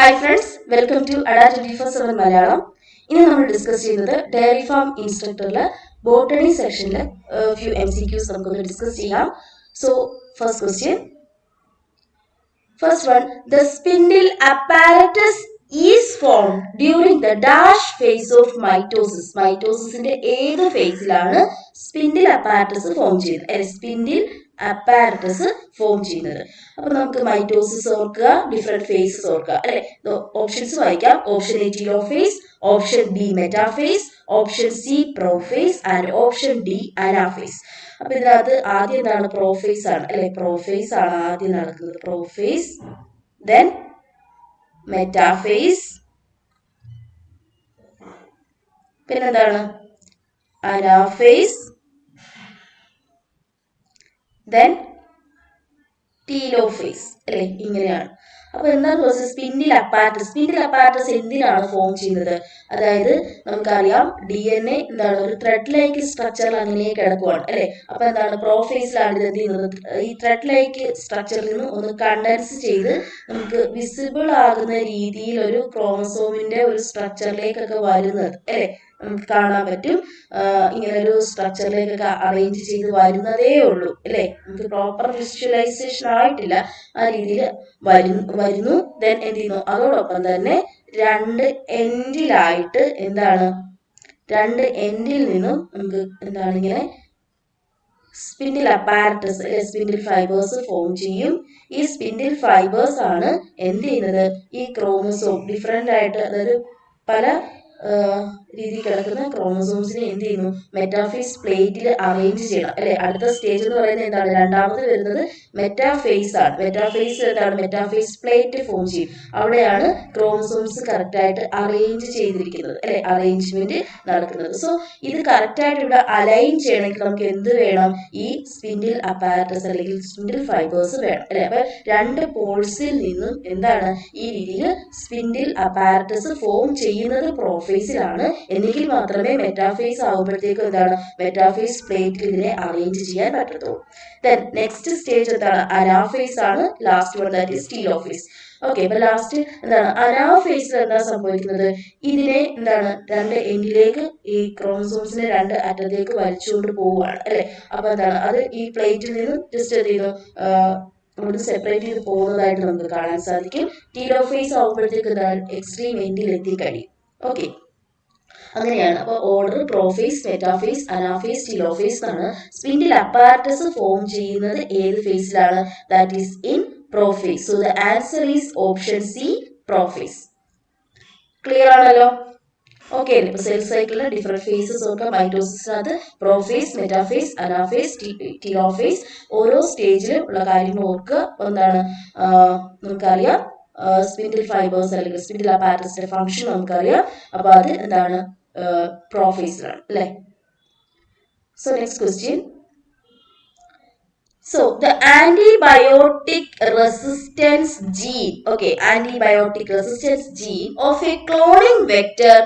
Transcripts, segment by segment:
Hi friends, welcome to ADA 24/7 Malayalam. ഇന്ന് നമ്മൾ discuss ചെയ്യുന്നത് ഡയറി ഫാം ഇൻസ്ട്രക്ടറിലെ ബോട്ടണി സെക്ഷനിലെ ഫ്യൂ MCQs നമുക്കൊന്ന് ഡിസ്കസ് ചെയ്യാം. So first question, first one, the spindle apparatus is formed during the dash phase of mitosis. മൈറ്റോസിന്റെ ഏത് ഫേസിലാണ് സ്പിൻഡിൽ അപ്പാരറ്റസ് ഫോം ചെയ്യുന്നത്? സ്പിൻഡിൽ അപ്പാരറ്റസ് ഫോം ചെയ്യുന്നത്. അപ്പൊ നമുക്ക് മൈറ്റോസിസ് ഓർക്കുക, ഡിഫറെന്റ് ഫേസസ് ഓർക്കുക അല്ലെ. ഓപ്ഷൻസ് വായിക്കാം. Option A telophase, option B metaphase, option C prophase and option D anaphase. അപ്പൊ ഇതിനകത്ത് ആദ്യം എന്താണ്? പ്രോഫേസ് ആണ് അല്ലെ. പ്രോഫേസ് ആണ് ആദ്യം നടക്കുന്നത്. പ്രോഫേസ്, ദെൻ മെറ്റാഫേസ്, പിന്നെന്താണ്? അനാഫേസ്, then ടീലോഫേസ് അല്ലെ. ഇങ്ങനെയാണ്. അപ്പൊ എന്താണ് process? Spindle apparatus. Spindle apparatus എന്തിനാണ് ഫോം ചെയ്യുന്നത്? അതായത് നമുക്കറിയാം DNA എന്താണ്, ഒരു ത്രെഡ് ലൈക്ക് സ്ട്രക്ചറിൽ അങ്ങനെ കിടക്കുവാണ് അല്ലെ. അപ്പൊ എന്താണ്? പ്രോഫേസിലാണ് ഇത് എന്ത് ചെയ്യുന്നത്? ഈ ത്രെഡ് ലൈക്ക് സ്ട്രക്ചറിൽ നിന്ന് ഒന്ന് കണ്ടൻസ് ചെയ്ത് നമുക്ക് വിസിബിൾ ആകുന്ന രീതിയിൽ ഒരു ക്രോമസോമിന്റെ ഒരു സ്ട്രക്ചറിലേക്കൊക്കെ വരുന്നത് അല്ലെ. നമുക്ക് കാണാൻ പറ്റും. ഇങ്ങനെ ഒരു സ്ട്രക്ചറിലേക്കൊക്കെ അറേഞ്ച് ചെയ്ത് വരുന്നതേ ഉള്ളൂ അല്ലെ. നമുക്ക് പ്രോപ്പർ വിഷ്വലൈസേഷൻ ആയിട്ടില്ല. ആ രീതിയിൽ വരുന്നു. ദെൻ എന്ത് ചെയ്യുന്നു? അതോടൊപ്പം തന്നെ രണ്ട് എൻഡിലായിട്ട് എന്താണ്? രണ്ട് എൻഡിൽ നിന്നും നമുക്ക് എന്താണ് ഇങ്ങനെ സ്പിൻഡിൽ അപ്പാരറ്റസ് അല്ലെ, സ്പിൻഡിൽ ഫൈബേഴ്സ് ഫോം ചെയ്യും. ഈ സ്പിൻഡിൽ ഫൈബേഴ്സ് ആണ് എന്ത് ചെയ്യുന്നത്? ഈ ക്രോമസോം ഡിഫറെന്റ് ആയിട്ട്, അതായത് പല രീതിയിൽ കിടക്കുന്ന ക്രോമസോംസിനെ എന്ത് ചെയ്യുന്നു? മെറ്റാഫേസ് പ്ലേറ്റിൽ അറേഞ്ച് ചെയ്യണം അല്ലെ. അടുത്ത സ്റ്റേജ് എന്ന് പറയുന്നത് എന്താണ്? രണ്ടാമത് വരുന്നത് മെറ്റാഫേസ് ആണ്. മെറ്റാഫേസ് എന്താണ്? മെറ്റാഫേസ് പ്ലേറ്റ് ഫോം ചെയ്യും. അവിടെയാണ് ക്രോമസോംസ് കറക്റ്റ് ആയിട്ട് അറേഞ്ച് ചെയ്തിരിക്കുന്നത് അല്ലെ, അറേഞ്ച്മെന്റ് നടക്കുന്നത്. സോ ഇത് കറക്റ്റ് ആയിട്ട് ഇവിടെ അലൈൻ ചെയ്യണമെങ്കിൽ നമുക്ക് എന്ത് വേണം? ഈ സ്പിൻഡിൽ അപ്പാരറ്റസ് അല്ലെങ്കിൽ സ്പിൻഡിൽ ഫൈബേഴ്സ് വേണം അല്ലെ. അപ്പൊ രണ്ട് പോൾസിൽ നിന്നും എന്താണ് ഈ രീതിയിൽ സ്പിൻഡിൽ അപ്പാരറ്റസ് ഫോം ചെയ്യുന്നത് പ്രോഫേസിലാണ്. എങ്കിൽ മാത്രമേ മെറ്റാഫേസ് ആകുമ്പോഴത്തേക്കും എന്താണ്? മെറ്റാഫേസ് പ്ലേറ്റിൽ ഇതിനെ അറേഞ്ച് ചെയ്യാൻ പറ്റത്തുള്ളൂ. ദെൻ നെക്സ്റ്റ് സ്റ്റേജ് എന്താണ്? അനാഫേസ് ആണ്. Last one that is telophase. Okay, അപ്പൊ ലാസ്റ്റ് എന്താണ്? അനാഫേസിൽ എന്താ സംഭവിക്കുന്നത്? ഇതിനെ എന്താണ്? രണ്ട് എൻഡിലേക്ക് ഈ ക്രോമസോംസിനെ രണ്ട് അറ്റത്തേക്ക് വലിച്ചുകൊണ്ട് പോവുകയാണ് അല്ലെ. അപ്പൊ എന്താണ്? അത് ഈ പ്ലേറ്റിൽ നിന്ന് ജസ്റ്റ് എന്ത് ചെയ്യുന്നു? നമുക്ക് സെപ്പറേറ്റ് ചെയ്ത് പോകുന്നതായിട്ട് നമുക്ക് കാണാൻ സാധിക്കും. ടീലോഫേസ് ആകുമ്പോഴത്തേക്ക് എന്താണ്? എക്സ്ട്രീം എൻഡിൽ എത്തിക്കഴിയും. ഓക്കെ, അങ്ങനെയാണ്. അപ്പൊ order prophase, metaphase, anaphase, telophase എന്നാണ്. സ്പിൻഡിൽ അപ്പാരറ്റസ് ഫോം ചെയ്യുന്നത് ഏത് ഫേസിലാണ്? That is in prophase. So the answer is option C, prophase. Clear ആണല്ലോ? ഓക്കെ, ഇപ്പൊ സെൽ സൈക്കിളിലെ ഡിഫറെന്റ് ഫേസസ് ഒക്കെ മൈറ്റോസിസിനകത്ത് പ്രോഫേസ്, മെറ്റാഫേസ്, അനാഫേസ്, ടീലോഫേസ് ഓരോ സ്റ്റേജിലും ഉള്ള കാര്യങ്ങൾ ഓർക്കുക. എന്താണ് നമുക്കറിയാം? സ്പിൻഡിൽ ഫൈബേഴ്സ് അല്ലെങ്കിൽ സ്പിൻഡിൽ അപ്പാരറ്റസിന്റെ ഫംഗ്ഷൻ നമുക്കറിയാം. അപ്പൊ അത് എന്താണ്? പ്രോഫേസിലാണ് അല്ലെ. So next question. So the antibiotic resistance gene, okay, antibiotic resistance gene of a cloning vector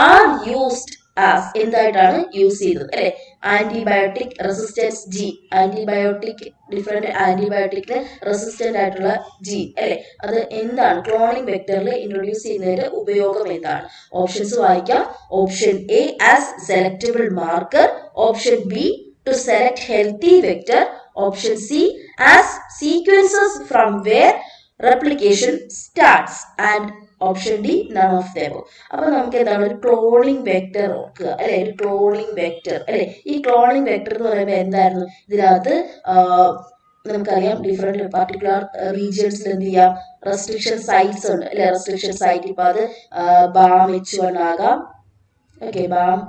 are used as എന്തായിട്ടാണ് യൂസ് ചെയ്തത് അല്ലെ? Antibiotic resistance gene. Antibiotic different ആന്റിബയോട്ടിക്കിന് റെസിസ്റ്റന്റ് ആയിട്ടുള്ള ജീൻ അല്ലെ. അത് എന്താണ്? ക്ലോണിംഗ് വെക്ടറിൽ ഇൻട്രൊഡ്യൂസ് ചെയ്യുന്നതിന്റെ ഉപയോഗം എന്താണ്? ഓപ്ഷൻസ് വായിക്കാം. Option A as selectable marker, option B to select healthy vector, option C as sequences from where replication starts, and option D none of them. അപ്പൊ നമുക്ക് എന്താണ്? ഒരു ക്ലോണിംഗ് വെക്ടർ ഓർക്കുക അല്ലെ. ഒരു ക്ലോണിംഗ് വെക്ടർ അല്ലെ. ഈ ക്ലോണിംഗ് വെക്ടർ എന്ന് പറയുമ്പോൾ എന്തായിരുന്നു? ഇതിനകത്ത് നമുക്കറിയാം ഡിഫറെന്റ് പർട്ടിക്കുലർ റീജിയൻസിൽ എന്ത് ചെയ്യാം? റെസ്ട്രിക്ഷൻ സൈറ്റ്സ് ഉണ്ട് അല്ലെ. റെസ്ട്രിക്ഷൻ സൈറ്റ് ഇപ്പൊ അത് ബാം H1 ആകാം. ഓക്കെ, ബാം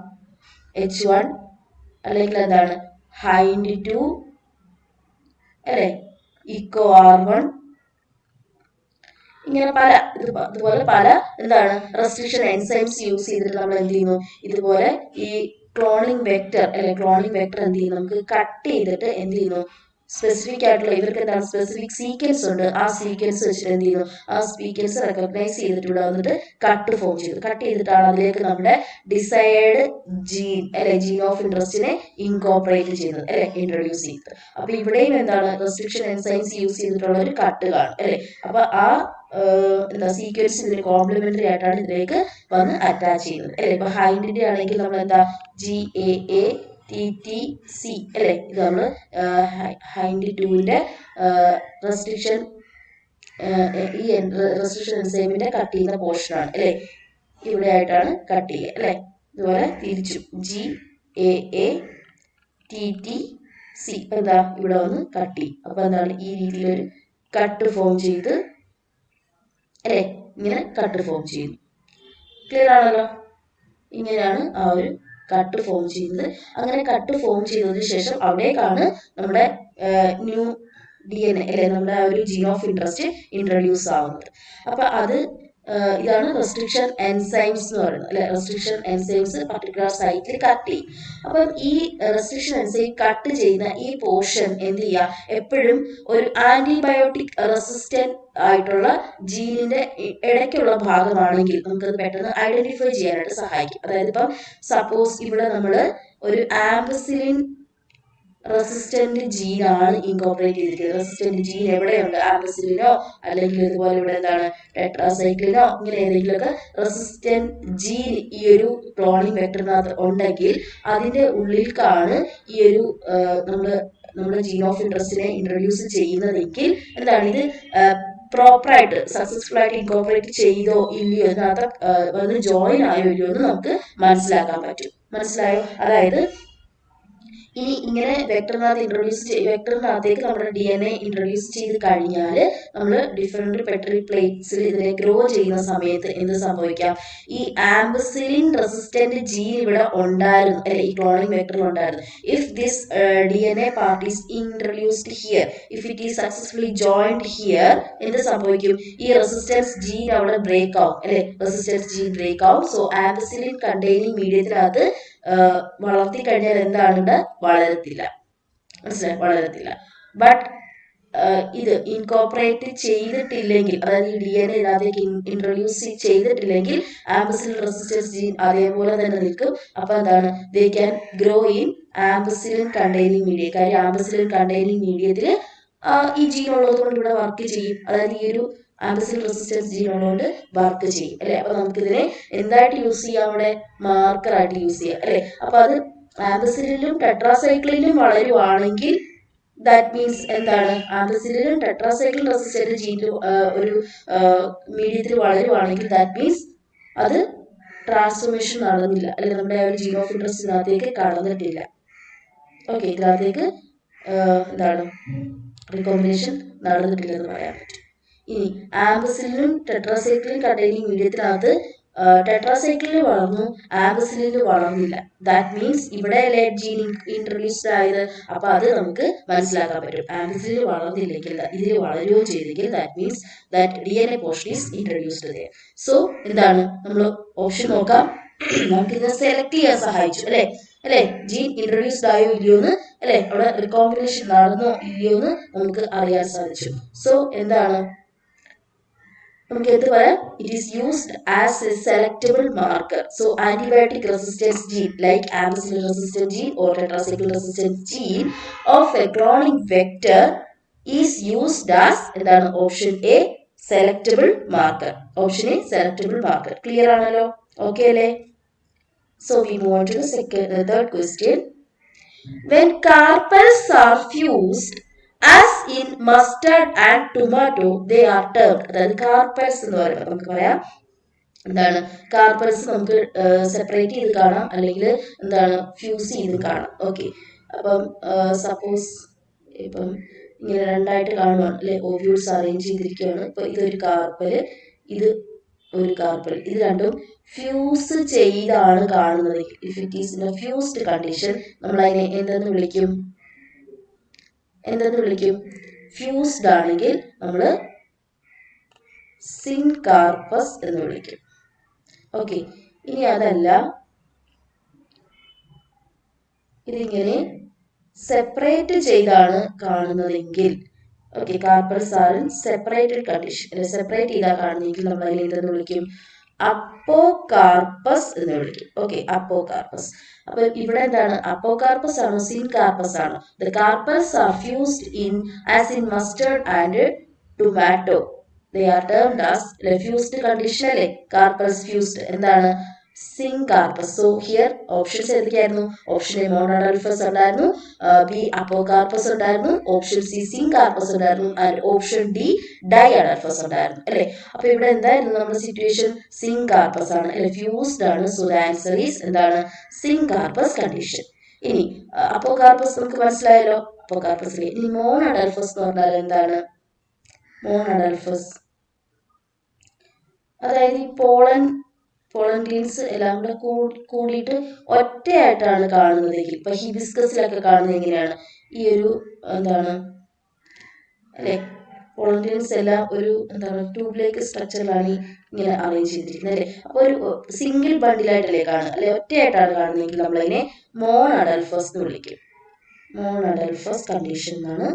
H1 അല്ലെങ്കിൽ എന്താണ്? ഹൈൻഡ് 2 അല്ലെ, ഇക്കോ R1, ഇങ്ങനെ പല ഇതുപോലെ പല എന്താണ് റെസ്ട്രിക്ഷൻ എൻസൈംസ് യൂസ് ചെയ്തിട്ട് നമ്മൾ എന്ത് ചെയ്യുന്നു? ഇതുപോലെ ഈ ക്ലോണിംഗ് വെക്ടർ അല്ലെ, ക്ലോണിംഗ് വെക്ടർ എന്ത് ചെയ്യുന്നു? നമുക്ക് കട്ട് ചെയ്തിട്ട് എന്ത് ചെയ്യുന്നു? സ്പെസിഫിക് ആയിട്ടുള്ള ഇവർക്ക് എന്താണ്? സ്പെസിഫിക് സീക്വൻസ് ഉണ്ട്. ആ സീക്വൻസ് വെച്ചിട്ട് എന്ത് ചെയ്യുന്നു? ആ സീക്വൻസ് റെക്കഗ്നൈസ് ചെയ്തിട്ട് ഇവിടെ വന്നിട്ട് കട്ട് ഫോം ചെയ്തു. കട്ട് ചെയ്തിട്ടാണ് അതിലേക്ക് നമ്മുടെ ഡിസൈഡ് ജീൻ അല്ലെ, ജീൻ ഓഫ് ഇൻട്രസ്റ്റിനെ ഇൻകോപ്പറേറ്റ് ചെയ്യുന്നത് അല്ലെ, ഇൻട്രൊഡ്യൂസ് ചെയ്തത്. അപ്പൊ ഇവിടെയും എന്താണ്? റെസ്ട്രിക്ഷൻ എൻസൈംസ് യൂസ് ചെയ്തിട്ടുള്ള ഒരു കട്ട് കാണും അല്ലെ. അപ്പൊ ആ എന്താ സീക്വൻസ് ഇതിന് കോംപ്ലിമെന്ററി ആയിട്ടാണ് ഇതിലേക്ക് വന്ന് അറ്റാച്ച് ചെയ്യുന്നത് അല്ലെ. ഇപ്പൊ ഹൈൻഡിന്റെ ആണെങ്കിൽ നമ്മൾ എന്താ GAATTC അല്ലെ, ഇത് നമ്മൾ ഹൈൻഡ് 2ന്റെ റെസ്ട്രിക്ഷൻ ഈ റെസ്ട്രിക്ഷൻ എൻസൈമിന്റെ കട്ട് ചെയ്യുന്ന പോർഷൻ ആണ് അല്ലെ, ഇവിടെ ആയിട്ടാണ് കട്ട് ചെയ്യുക അല്ലെ. ഇതുപോലെ തിരിച്ചു GAATTC എന്താ ഇവിടെ വന്ന് കട്ട് ചെയ്യും. അപ്പൊ എന്താണ് ഈ രീതിയിലൊരു കട്ട് ഫോം ചെയ്ത് അല്ലെ, ഇങ്ങനെ കട്ട് ഫോം ചെയ്യുന്നു. ക്ലിയർ ആണല്ലോ? ഇങ്ങനെയാണ് ആ ഒരു കട്ട് ഫോം ചെയ്യുന്നത്. അങ്ങനെ കട്ട് ഫോം ചെയ്തതിനു ശേഷം അവിടേക്കാണ് നമ്മുടെ ന്യൂ DNA അല്ലെ, നമ്മുടെ ആ ഒരു ജീൻ ഓഫ് ഇൻട്രസ്റ്റ് ഇൻട്രൊഡ്യൂസ് ആവുന്നത്. അപ്പൊ അത് ഇതാണ് റെസ്ട്രിക്ഷൻ എൻസൈംസ് എന്ന് പറയുന്നത് അല്ലെ. റെസ്ട്രിക്ഷൻ എൻസൈംസ് പർട്ടിക്കുലർ സൈറ്റിൽ കട്ട് ചെയ്യും. അപ്പം ഈ റെസ്ട്രിക്ഷൻ എൻസൈം കട്ട് ചെയ്യുന്ന ഈ പോർഷൻ എന്ത് ചെയ്യുക, എപ്പോഴും ഒരു ആന്റിബയോട്ടിക് റെസിസ്റ്റന്റ് ആയിട്ടുള്ള ജീനിന്റെ ഇടയ്ക്കുള്ള ഭാഗമാണെങ്കിൽ നമുക്കത് പെട്ടെന്ന് ഐഡന്റിഫൈ ചെയ്യാനായിട്ട് സഹായിക്കും. അതായത് ഇപ്പം സപ്പോസ് ഇവിടെ നമ്മൾ ഒരു ആംബസിലിൻ റെസിസ്റ്റന്റ് ജീനാണ് ഇൻകോപ്പറേറ്റ് ചെയ്തിരിക്കുന്നത്. റെസിസ്റ്റന്റ് ജീൻ എവിടെയുണ്ട്, ആംബസിലിനോ അല്ലെങ്കിൽ ഇതുപോലെ ഇവിടെ എന്താണ് ടെട്രാസൈക്ലിനോ ഇങ്ങനെ ഏതെങ്കിലുമൊക്കെ റെസിസ്റ്റന്റ് ജീൻ ഈ ഒരു ക്ലോണിംഗ് വെക്ടറിനകത്ത് ഉണ്ടെങ്കിൽ അതിന്റെ ഉള്ളിലേക്കാണ് ഈ ഒരു നമ്മുടെ ജീൻ ഓഫ് ഇൻട്രസ്റ്റിനെ ഇൻട്രൊഡ്യൂസ് ചെയ്യുന്നതെങ്കിൽ എന്താണ് ഇത് പ്രോപ്പറായിട്ട് സക്സസ്ഫുൾ ആയിട്ട് ഇൻകോപ്പറേറ്റ് ചെയ്തോ ഇല്ലയോ ഇതിനകത്ത് വന്ന് ജോയിൻ ആയോ ഇല്ലയോ എന്ന് നമുക്ക് മനസ്സിലാക്കാൻ പറ്റും. മനസ്സിലായോ? അതായത് ഇനി ഇങ്ങനെ വെക്ടറിനകത്തേക്ക് നമ്മുടെ DNA ഇൻട്രൊഡ്യൂസ് ചെയ്ത് കഴിഞ്ഞാൽ നമ്മൾ ഡിഫറെന്റ് പെട്രി പ്ലേറ്റ്സിൽ ഇതിനെ ഗ്രോ ചെയ്യുന്ന സമയത്ത് എന്ത് സംഭവിക്കാം, ഈ ആംബസിലിൻ റെസിസ്റ്റന്റ് ജീൻ ഇവിടെ ഉണ്ടായിരുന്നു അല്ലെ, ഈ ക്ലോണിംഗ് വെക്ടറിൽ ഉണ്ടായിരുന്നു. If this DNA part is introduced here, if it is successfully joined here, എന്ത് സംഭവിക്കും, ഈ റെസിസ്റ്റൻസ് ജീൻ അവിടെ ബ്രേക്ക് ആവും അല്ലെ, റെസിസ്റ്റൻസ് ജീൻ ബ്രേക്ക് ആവും. സോ ആംബസിലിൻ കണ്ടെയ്നിങ് മീഡിയത്തിനകത്ത് വളർത്തി കഴിഞ്ഞാൽ എന്താണ്, വളരത്തില്ല. മനസ്സിലായി? വളരത്തില്ല. ബട്ട് ഇത് ഇൻകോപ്പറേറ്റ് ചെയ്തിട്ടില്ലെങ്കിൽ, അതായത് ഈ DNA ഇതിനകത്തേക്ക് ഇൻട്രൊഡ്യൂസ് ചെയ്തിട്ടില്ലെങ്കിൽ ആംബസിലിൻ റെസിസ്റ്റൻസ് ജീൻ അതേപോലെ തന്നെ നിൽക്കും. അപ്പൊ എന്താണ്, they can grow in ampicillin containing media. കാര്യം ആംബസിലിൻ കണ്ടെയ്നിങ് മീഡിയത്തിൽ ഈ ജീൻ ഉള്ളത് കൊണ്ട് ഇവിടെ വർക്ക് ചെയ്യും. അതായത് ഈ ഒരു ആംബസിലിൻ റെസിസ്റ്റൻസ് ജീൻ ഉള്ളതുകൊണ്ട് വർക്ക് ചെയ്യും അല്ലെ. അപ്പൊ നമുക്കിതിനെ എന്തായിട്ട് യൂസ് ചെയ്യാം, അവിടെ മാർക്കർ ആയിട്ട് യൂസ് ചെയ്യാം അല്ലെ. അപ്പൊ അത് ആംബസിലിനും ടെട്രാസൈക്ലിനും വളരുവാണെങ്കിൽ ദാറ്റ് മീൻസ് എന്താണ്, ആംബസിലിനും ടെട്രാസൈക്ലിൻ റെസിസ്റ്റന്റ് ജീനിൽ ഒരു മീഡിയത്തിൽ വളരുവാണെങ്കിൽ ദാറ്റ് മീൻസ് അത് ട്രാൻസ്ഫോർമേഷൻ നടന്നില്ല അല്ലെ, നമ്മുടെ ആ ഒരു ജീൻ ഓഫ് ഇൻട്രസ്റ്റിനകത്തേക്ക് കടന്നിട്ടില്ല. ഓക്കെ, ഇതിനകത്തേക്ക് എന്താണ് റീകോമ്പിനേഷൻ നടന്നിട്ടില്ലെന്ന് പറയാൻ പറ്റും. ഇനി ആംബസിലിനും ടെട്രാസൈക്ലിൻ കണ്ടെയ്നിങ് മീഡിയത്തിനകത്ത് ടെട്രാസൈക്ലിന് വളർന്നു, ആംബസിലിന് വളർന്നില്ല. ദാറ്റ് മീൻസ് ഇവിടെ ലേറ്റ് ജീൻ ഇൻട്രൊഡ്യൂസ്ഡ് ആയത്. അപ്പൊ അത് നമുക്ക് മനസ്സിലാക്കാൻ പറ്റും. ആംബസിലിന് വളർന്നില്ലെങ്കിൽ ഇതിൽ വളരുകയോ ചെയ്തെങ്കിൽ that means that DNA portion is introduced there. So എന്താണ്, നമ്മൾ ഓപ്ഷൻ നോക്കാം. നമുക്ക് ഇത് സെലക്ട് ചെയ്യാൻ സഹായിച്ചു അല്ലെ, ജീൻ ഇൻട്രൊഡ്യൂസ്ഡ് ആയോ ഇല്ലയോ എന്ന് അല്ലെ, അവിടെ റീകോമ്പിനേഷൻ നടന്നോ ഇല്ലയോ എന്ന് നമുക്ക് അറിയാൻ സാധിച്ചു. സോ എന്താണ്, നമുക്ക് എന്ത് പറയാം, it is used as a selectable marker. So antibiotic resistance gene like ampicillin resistant gene or tetracycline resistant gene of a cloning vector is used as എന്താണ്, option A selectable marker. Option A selectable marker. Clear ആണല്ലോ? Okay അല്ലേ? So we move on to third question. When carpels are fused as in mustard and tomato, they are termed. അതായത് carpels എന്ന് പറയുമ്പോൾ നമുക്ക് പറയാം എന്താണ്, carpels നമുക്ക് separate ചെയ്ത് കാണാം അല്ലെങ്കിൽ എന്താണ് ഫ്യൂസ് ചെയ്ത് കാണാം. ഓക്കെ, അപ്പം സപ്പോസ് ഇപ്പം ഇങ്ങനെ രണ്ടായിട്ട് കാണുവാണ് അല്ലെ, ഓവ്യൂൾസ് അറേഞ്ച് ചെയ്തിരിക്കുകയാണ്. ഇപ്പൊ ഇതൊരു കാർപ്പല്, ഇത് ഒരു കാർപ്പൽ, ഇത് രണ്ടും ഫ്യൂസ് ചെയ്താണ് കാണുന്നത്. If it is in A fused condition നമ്മൾ അതിനെ എന്തെന്ന് വിളിക്കും, ഫ്യൂസ്ഡ് ആണെങ്കിൽ നമ്മൾ സിൻകാർപ്പസ് എന്ന് വിളിക്കും. ഓക്കെ, ഇനി അതല്ല ഇതിങ്ങനെ സെപ്പറേറ്റ് ചെയ്താണ് കാണുന്നതെങ്കിൽ, okay, carpels are in separated condition, separate ചെയ്താ കാണുന്നെങ്കിൽ നമ്മൾ അതിനെ എന്തെന്ന് വിളിക്കും, അപ്പോകാർപ്പസ് എന്ന് വിളിക്കും. Okay, apocarpous. അപ്പൊ ഇവിടെ എന്താണ്, അപ്പോകാർപ്പസ് ആണോ സിൻകാർപ്പസ് ആണോ? The carpels are fused in as in mustard and tomato. they are termed as fused condition അല്ലേ, കാർപ്പസ് ഫ്യൂസ്ഡ് എന്താണ് സിൻകാർപ്പസ്. സോ ഹിയർ ഓപ്ഷൻസ് ഏതൊക്കെയായിരുന്നു? ഓപ്ഷൻ എ മോണോഡൽഫസ് ഉണ്ടായിരുന്നു, ബി അപ്പോകാർപ്പസ് ഉണ്ടായിരുന്നു, ഓപ്ഷൻ സി സിൻകാർപ്പസ് ഉണ്ടായിരുന്നു, and option D diadelphous ഉണ്ടായിരുന്നു അല്ലെ. അപ്പൊ ഇവിടെ എന്തായിരുന്നു നമ്മുടെ സിറ്റുവേഷൻ? സിൻകാർപ്പസ് ആണ് അല്ലെ, ഫ്യൂസ്ഡ് ആണ്. സോ ദ ആൻസർ ഈസ് എന്താണ്? Syncarpous condition. ഇനി അപ്പോകാർപ്പസ് നമുക്ക് മനസ്സിലായല്ലോ, അപ്പോകാർപ്പസിലെ. ഇനി മോണോഡൽഫസ് എന്ന് പറഞ്ഞാൽ എന്താണ്? മോണോഡൽഫസ് അതായത് ഈ പോളൻ ഗ്രീൻസ് എല്ലാം കൂടെ കൂടിയിട്ട് ഒറ്റയായിട്ടാണ് കാണുന്നതെങ്കിൽ, ഇപ്പൊ ഹിബിസ്കസിലൊക്കെ കാണുന്നത് എങ്ങനെയാണ്? ഈ ഒരു എന്താണ് അല്ലെ, പോളൻ ഗ്രീൻസ് എല്ലാം ഒരു എന്താണ് ട്യൂബ് സ്ട്രക്ചറിലാണ് ഇങ്ങനെ അറേഞ്ച് ചെയ്തിരിക്കുന്നത് അല്ലെ. അപ്പൊ ഒരു സിംഗിൾ ബണ്ടിലായിട്ടല്ലേ കാണുക അല്ലെ, ഒറ്റയായിട്ടാണ് കാണുന്നതെങ്കിൽ നമ്മളതിനെ മോണോഡൽഫസ് എന്ന് വിളിക്കും. മോണോഡൽഫസ് കണ്ടീഷൻ എന്നാണ്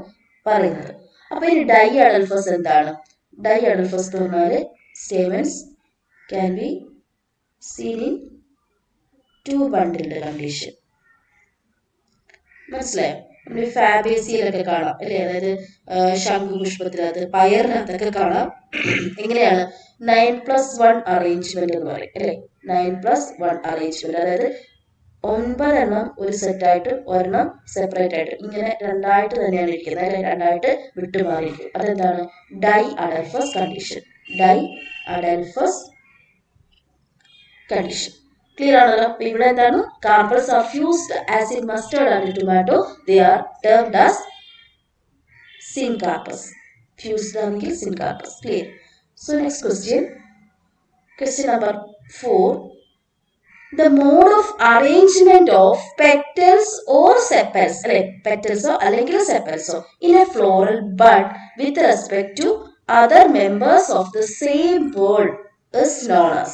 പറയുന്നത്. അപ്പൊ ഇനി ഡൈഅഡൽഫസ് എന്താണ്? ഡൈഅഡൽഫസ് എന്ന് പറഞ്ഞാല് stamens can be seen in two bundled condition. മനസ്സിലായോ? നമ്മുടെ ഫാബേസിയിലൊക്കെ കാണാം അല്ലെ, അതായത് ശംഖുപുഷ്പത്തിനകത്ത് പയറിനകത്തൊക്കെ കാണാം. എങ്ങനെയാണ്? 9+1 അറേഞ്ച്മെന്റ് എന്ന് പറയും അല്ലെ. 9+1 അറേഞ്ച്മെന്റ്, അതായത് 9 എണ്ണം ഒരു സെറ്റായിട്ടും ഒരെണ്ണം സെപ്പറേറ്റ് ആയിട്ടും ഇങ്ങനെ രണ്ടായിട്ട് തന്നെയാണ് ഇരിക്കുന്നത് അല്ലെ, രണ്ടായിട്ട് വിട്ടുമാറിയിരിക്കും. അതെന്താണ്? Diadelphous condition. Diadelphous condition. Clear ആണല്ലോ? അപ്പൊ ഇവിടെ എന്താണ്? Carpels are fused as in mustard and tomato, they are termed as syncarpous. Fused ആണെങ്കിൽ syncarpous. Clear? So next question number 4. The mode of arrangement of petals or sepals, petals അല്ലെങ്കിൽ sepals in a floral bud with respect to other members of the same word is known as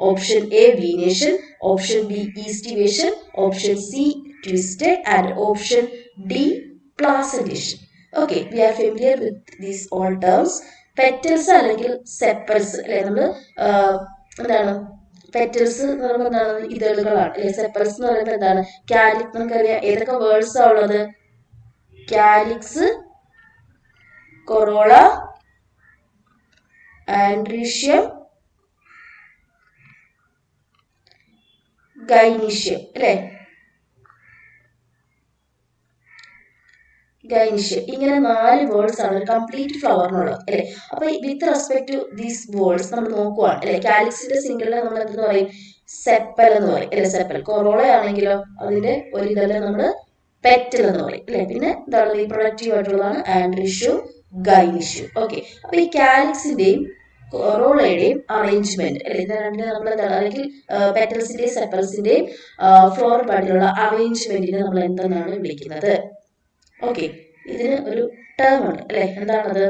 option A venation, option B estivation, option C twisted, and option D placentation. Okay, we are familiar with these all terms. Petals അല്ലെങ്കിൽ sepals അല്ലെ, നമ്മൾ എന്താണ് petals എന്ന് പറയുമ്പോൾ എന്താണ്? ഇതളുകളാണ് അല്ലെ. Sepals എന്ന് പറയുമ്പോൾ എന്താണ്? കാലിക്സ്. നമുക്കറിയാം ഏതൊക്കെ വേർഡ്സ് ആ ഉള്ളത്? കാലിക്സ്, കൊറോള, ആൻഡ്രീഷ്യം, ഗൈനീഷ്യം അല്ലെ. ഗൈനീഷ്യം, ഇങ്ങനെ 4 വേർഡ്സ് ആണ് ഒരു കംപ്ലീറ്റ് ഫ്ലവറിനുള്ളത് അല്ലെ. അപ്പൊ with respect to these words നമ്മൾ നോക്കുവാണ് അല്ലെ. കാലിക്സിന്റെ സിംഗിളിനെ നമ്മൾ എന്തെന്ന് പറയും? സെപ്പൽ എന്ന് പറയും അല്ലെ. സെപ്പൽ. കൊറോള ആണെങ്കിലോ അതിന്റെ ഒരു ഇതല്ലേ നമ്മൾ പെറ്റൽ എന്ന് പറയും അല്ലെ. പിന്നെ എന്താണ് റീപ്രൊഡക്റ്റീവ് ആയിട്ടുള്ളതാണ് ആൻഡ്രീഷ്യം, ഗൈനീഷ്യം. ഓക്കെ, അപ്പൊ ഈ കാലിക്സിന്റെയും കൊറോളയുടെയും അറേഞ്ച്മെന്റ് അല്ലെ, ഇത് രണ്ട് നമ്മൾ എന്താണ്, അല്ലെങ്കിൽ പെറ്റൽസിന്റെയും സെപ്പൽസിന്റെയും ഫ്ലോർ ബഡിലുള്ള അറേഞ്ച്മെന്റിനെ നമ്മൾ എന്തെന്നാണ് വിളിക്കുന്നത്? ഓക്കെ, ഇതിന് ഒരു ടേം ഉണ്ട് അല്ലെ. എന്താണത്?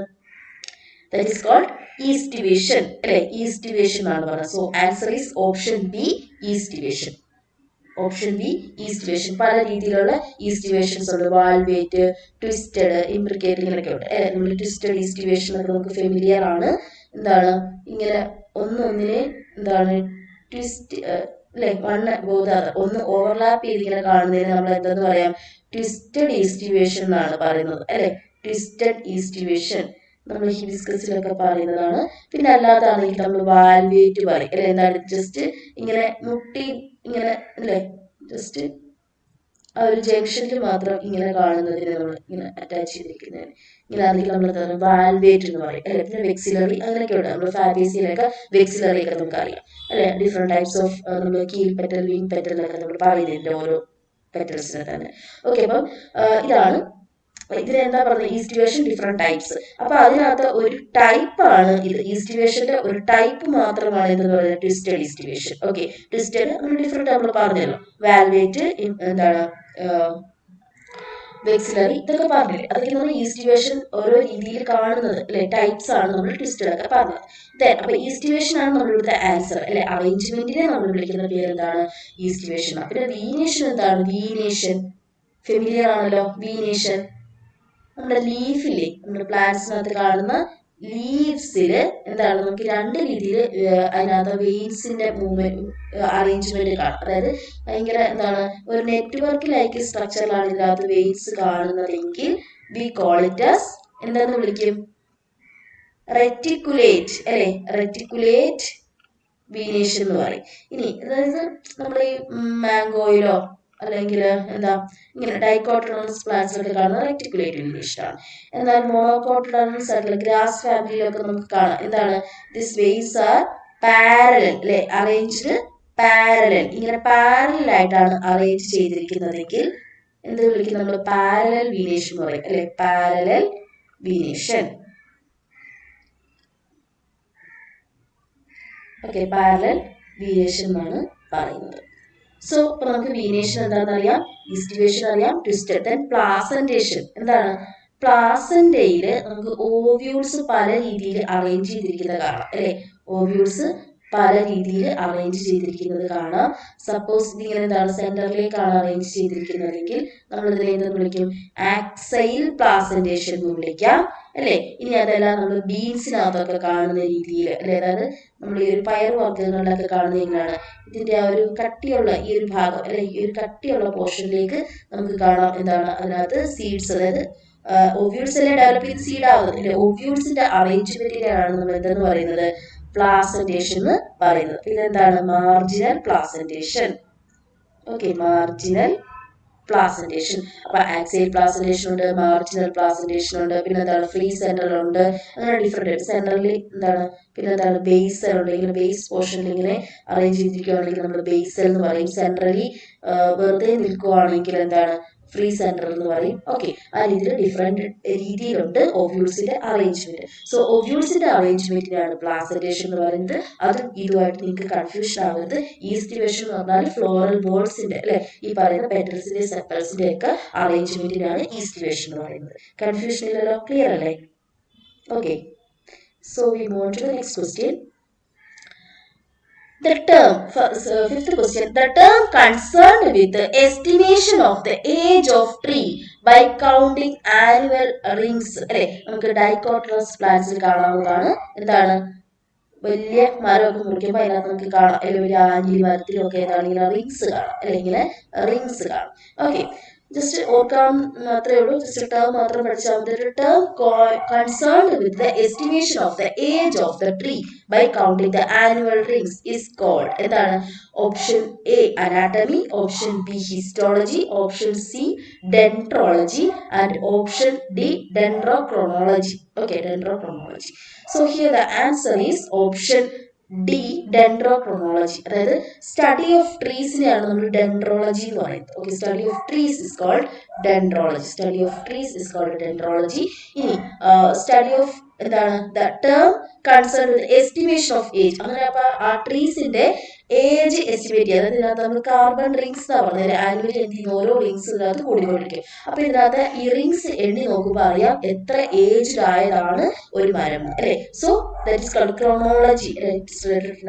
ദാറ്റ് ഈസ് കോൾഡ് ഈസ്റ്റിവേഷൻ അല്ലെ. ഈസ്റ്റിവേഷൻ ആണ് പറയുന്നത്. So answer is option B aestivation. Option B aestivation. പല രീതിയിലുള്ള ഈസ്റ്റിവേഷൻസ് ഉണ്ട്. വാൽവേറ്റ്, ട്വിസ്റ്റഡ്, ഇംബ്രിക്കേറ്റ്, ഇങ്ങനെയൊക്കെ ഉണ്ട് അല്ലെ. നമ്മൾ ട്വിസ്റ്റഡ് ഈസ്റ്റിവേഷൻ ഒക്കെ നമുക്ക് ഫെമിലിയർ ആണ്. എന്താണ്? ഇങ്ങനെ ഒന്നിനെ എന്താണ് ട്വിസ്റ്റ് അല്ലെ, ഒന്ന് ഓവർലാപ്പ് ചെയ്ത് ഇങ്ങനെ കാണുന്നതിന് നമ്മൾ എന്തെന്ന് പറയാം? ട്വിസ്റ്റഡ് ഈസ്റ്റിവേഷൻ എന്നാണ് പറയുന്നത് അല്ലെ. ട്വിസ്റ്റഡ് ഈസ്റ്റിവേഷൻ നമ്മൾ ഹിബിസ്കസിലൊക്കെ പറയുന്നതാണ്. പിന്നെ അല്ലാതാണെങ്കിൽ നമ്മൾ വാൽവേറ്റ് പറയും അല്ലെ. എന്താണ്? ജസ്റ്റ് ഇങ്ങനെ മുട്ടി ഇങ്ങനെ അല്ലെ, ജസ്റ്റ് ആ ഒരു ജംഗ്ഷനിൽ മാത്രം ഇങ്ങനെ കാണുന്നതിന് നമ്മൾ ഇങ്ങനെ അറ്റാച്ച് ചെയ്തിരിക്കുന്നതിന് ഇങ്ങനെ ആണെങ്കിൽ നമ്മൾ വാൽവേറ്റ് എന്ന് പറയും അല്ലെ. പിന്നെ വെക്സിലറി അങ്ങനെയൊക്കെ ഉണ്ട്. നമ്മൾ ഫാബേസിയിലൊക്കെ വെക്സിലറി ഒക്കെ നമുക്ക് അറിയാം അല്ലെ. ഡിഫറെന്റ് ടൈപ്സ് ഓഫ് നമ്മൾ കീൽ പെറ്റൽ, വിങ് പെറ്റൽ എന്നൊക്കെ നമ്മൾ പറയുന്നുണ്ട് ഓരോ പെറ്റൽസിനെ തന്നെ. ഓക്കെ, അപ്പം ഇതാണ് ഇതിനെന്താ പറയുന്നത്? Aestivation different types. അപ്പൊ അതിനകത്ത് ഒരു ടൈപ്പ് ആണ് ഇത്. ഈസ്റ്റിവേഷന്റെ ഒരു ടൈപ്പ് മാത്രമാണ് ഇതെന്ന് പറയുന്നത് ട്വിസ്റ്റഡ് ഈസ്റ്റിവേഷൻ. ഓക്കെ, ട്വിസ്റ്റഡ് നമ്മൾ ഡിഫറെന്റ് നമ്മൾ പറഞ്ഞല്ലോ. വാൽവേറ്റ്, എന്താണ് വെക്സിലറി, ഇതൊക്കെ പറഞ്ഞില്ലേ. അതൊക്കെ നമ്മൾ ഈസ്റ്റിവേഷൻ ഓരോ രീതിയിൽ കാണുന്നത് അല്ലെ, ടൈപ്സ് ആണ് നമ്മൾ ട്വിസ്റ്റഡ് ഒക്കെ പറഞ്ഞത്. അപ്പൊ ഈസ്റ്റിവേഷൻ ആണ് നമ്മൾ ഇവിടുത്തെ ആൻസർ അല്ലെ. അറേഞ്ച്മെന്റിനെ നമ്മൾ വിളിക്കുന്ന പേര് എന്താണ്? ഈസ്റ്റിവേഷൻ. പിന്നെ വീനേഷൻ എന്താണ്? വീനേഷൻ ഫെമിലിയർ ആണല്ലോ. വീനേഷൻ നമ്മുടെ ലീഫിലെ, നമ്മുടെ പ്ലാന്റ്സിനകത്ത് കാണുന്ന ലീവ്സില് എന്താണ്? നമുക്ക് രണ്ട് രീതിയിൽ അതിനകത്ത് വെയിൻസിന്റെ മൂവ്മെന്റ് അറേഞ്ച്മെന്റ് കാണാം. അതായത് ഭയങ്കര എന്താണ്, ഒരു നെറ്റ്വർക്ക് ലൈക്ക് സ്ട്രക്ചറിലാണ് ഇതിനകത്ത് വെയിൻസ് കാണുന്നതെങ്കിൽ വി കോൾ ഇറ്റ് ആസ് എന്താന്ന് വിളിക്കും? റെറ്റിക്കുലേറ്റ് അല്ലെ, റെറ്റിക്കുലേറ്റ് വീനേഷൻ എന്ന് പറയും. ഇനി അതായത് നമ്മൾ ഈ മാംഗോയിലോ അല്ലെങ്കിൽ എന്താ ഇങ്ങനെ ഡൈക്കോട്ടിലോണസ് പ്ലാന്റ്സിലൊക്കെ കാണുന്ന റെറ്റിക്കുലേറ്റ് വീനേഷൻ ആണ്. എന്നാൽ മോണോകോട്ടിലോണസ് ആയിട്ടുള്ള ഗ്രാസ് ഫാമിലിയിലൊക്കെ നമുക്ക് കാണാം എന്താണ്, ദിസ് വേവ്സ് ആർ പാരലൽ അല്ലെ, അറേഞ്ച്ഡ് പാരലൽ, ഇങ്ങനെ പാരലൽ ആയിട്ടാണ് അറേഞ്ച് ചെയ്തിരിക്കുന്നതെങ്കിൽ എന്ത് വിളിക്കും നമ്മൾ, പാരലൽ വീനേഷൻ എന്ന് പറയും അല്ലെ, parallel venation. Okay, parallel venation എന്നാണ് പറയുന്നത്. സോ ഇപ്പൊ നമുക്ക് വീനേഷൻ എന്താണെന്ന് അറിയാം, ഈസ്റ്റിവേഷൻ അറിയാം, ട്വിസ്റ്റഡ്. ദെൻ പ്ലാസന്റേഷൻ എന്താണ്, പ്ലാസന്റയില് നമുക്ക് ഓവ്യൂൾസ് പല രീതിയിൽ അറേഞ്ച് ചെയ്തിരിക്കുന്നത് കാണാം അല്ലെ, ഓവ്യൂൾസ് പല രീതിയിൽ അറേഞ്ച് ചെയ്തിരിക്കുന്നത് കാണാം. സപ്പോസ് ഇതിങ്ങനെ എന്താണ് സെന്ററിലേക്കാണ് അറേഞ്ച് ചെയ്തിരിക്കുന്നതെങ്കിൽ നമ്മൾ ഇതിനെ എന്തെന്ന് വിളിക്കും, ആക്സൈൽ പ്ലാസന്റേഷൻ എന്ന് വിളിക്കാം അല്ലെ. ഇനി അതെല്ലാം നമ്മൾ ബീൻസിനകത്തൊക്കെ കാണുന്ന രീതിയിൽ അല്ലെ, അതായത് നമ്മൾ ഈ ഒരു പയർ വർഗ്ഗങ്ങളിലൊക്കെ കാണുന്ന എങ്ങനെയാണ്, ഇതിന്റെ ആ ഒരു കട്ടിയുള്ള ഈ ഒരു ഭാഗം അല്ലെ, ഈ ഒരു കട്ടിയുള്ള പോർഷനിലേക്ക് നമുക്ക് കാണാം എന്താണ്, അതിനകത്ത് സീഡ്സ്, അതായത് ഓവ്യൂൾസ് എല്ലാം ഡെവലപ്പ് ചെയ്ത് സീഡ് ആവുന്നത്, ഓവ്യൂൾസിന്റെ അറേഞ്ച്മെന്റിനെയാണ് നമ്മൾ എന്തെന്ന് പറയുന്നത്, പ്ലാസന്റേഷൻ എന്ന് പറയുന്നത്. പിന്നെ എന്താണ്, marginal placentation. Okay, marginal placentation. അപ്പൊ ആക്സൈൽ പ്ലാസന്റേഷൻ ഉണ്ട്, മാർജിനൽ പ്ലാസന്റേഷൻ ഉണ്ട്, പിന്നെ എന്താണ് ഫ്രീ സെൻട്രൽ ഉണ്ട്, അങ്ങനെ ഡിഫറെന്റ്. സെൻട്രലി എന്താണ്, പിന്നെ എന്താണ് ബേസൽ ഉണ്ട്, ഇങ്ങനെ ബേസ് പോർഷനിൽ ഇങ്ങനെ അറേഞ്ച് ചെയ്തിരിക്കുകയാണെങ്കിൽ നമ്മൾ ബേസൽ എന്ന് പറയും. സെൻട്രലി വെറുതെ നിൽക്കുകയാണെങ്കിൽ എന്താണ്, ഫ്രീ സെൻട്രൽ എന്ന് പറയും. ഓക്കെ, ആ രീതിയിൽ ഡിഫറെന്റ് രീതിയിലുണ്ട് ഓവ്യൂൾസിന്റെ അറേഞ്ച്മെന്റ്. സോ ഓവ്യൂൾസിന്റെ അറേഞ്ച്മെന്റിനാണ് പ്ലാസന്റേഷൻ എന്ന് പറയുന്നത്. അതും ഇതുമായിട്ട് നിങ്ങൾക്ക് കൺഫ്യൂഷൻ ആവരുത്. ഈസ്റ്റിവേഷൻ എന്ന് പറഞ്ഞാൽ ഫ്ലോറൽ ബോൾസിന്റെ അല്ലെ, ഈ പറയുന്ന പെറ്റൽസിന്റെ സെപ്പൽസിന്റെ ഒക്കെ അറേഞ്ച്മെന്റിനാണ് ഈസ്റ്റിവേഷൻ എന്ന് പറയുന്നത്. കൺഫ്യൂഷൻ ഇല്ലല്ലോ, ക്ലിയർ അല്ലേ? Okay, so we move to the next question. The term, fifth question, the term concerned with the estimation of the age of tree by counting annual rings അല്ലെ, നമുക്ക് ഡൈക്കോട്ടിലോണസ് പ്ലാന്റ്സിൽ കാണാവുന്നതാണ്. എന്താണ്, വലിയ മരമൊക്കെ മുറിക്കുമ്പോൾ അതിനകത്ത് നമുക്ക് കാണാം, അല്ലെങ്കിൽ വലിയ ആഞ്ഞിലി മരത്തിലും ഒക്കെ ഏതാണ് ഇങ്ങനെ റിങ്സ് കാണാം അല്ലെങ്കിൽ റിങ്സ് കാണാം. ഓക്കെ, ജസ്റ്റ് ഓർക്കാൻ മാത്രമേ ഉള്ളൂ, ജസ്റ്റ് ടേം മാത്രം പഠിച്ചാൽ മതി. ഒരു term concerned with the estimation of the age of the tree by counting the annual rings is called എന്താണ്, option A anatomy, option B histology, option C dendrology and option D dendrochronology. Okay, dendrochronology. So here the answer is option D dendrochronology. അതായത് study of ട്രീസിനെയാണ് നമ്മൾ dendrology എന്ന് പറയുന്നത്. Okay, study of trees is called dendrology. Study of trees is called dendrology. ഇനി study of എന്താണ്, the term concern with estimation of age. അങ്ങനെ അപ്പൊ ആ ട്രീസിന്റെ ഏജ് എസ്റ്റിമേറ്റ് ചെയ്യുക. അതായത് ഇതിനകത്ത് നമ്മൾ കാർബൺ റിങ്സ് എന്നാ പറഞ്ഞത്, ആനുവലി എന്ത് ചെയ്യുന്ന ഓരോ റിങ്സ് ഇതിനകത്ത് കൂടിക്കൊണ്ടിരിക്കും. അപ്പൊ ഇതിനകത്ത് ഈ റിങ്സ് എണ്ണി നോക്കുമ്പോൾ അറിയാം എത്ര ഏജ്ഡ് ആയതാണ് ഒരു മരം അല്ലെ. So that is called chronology.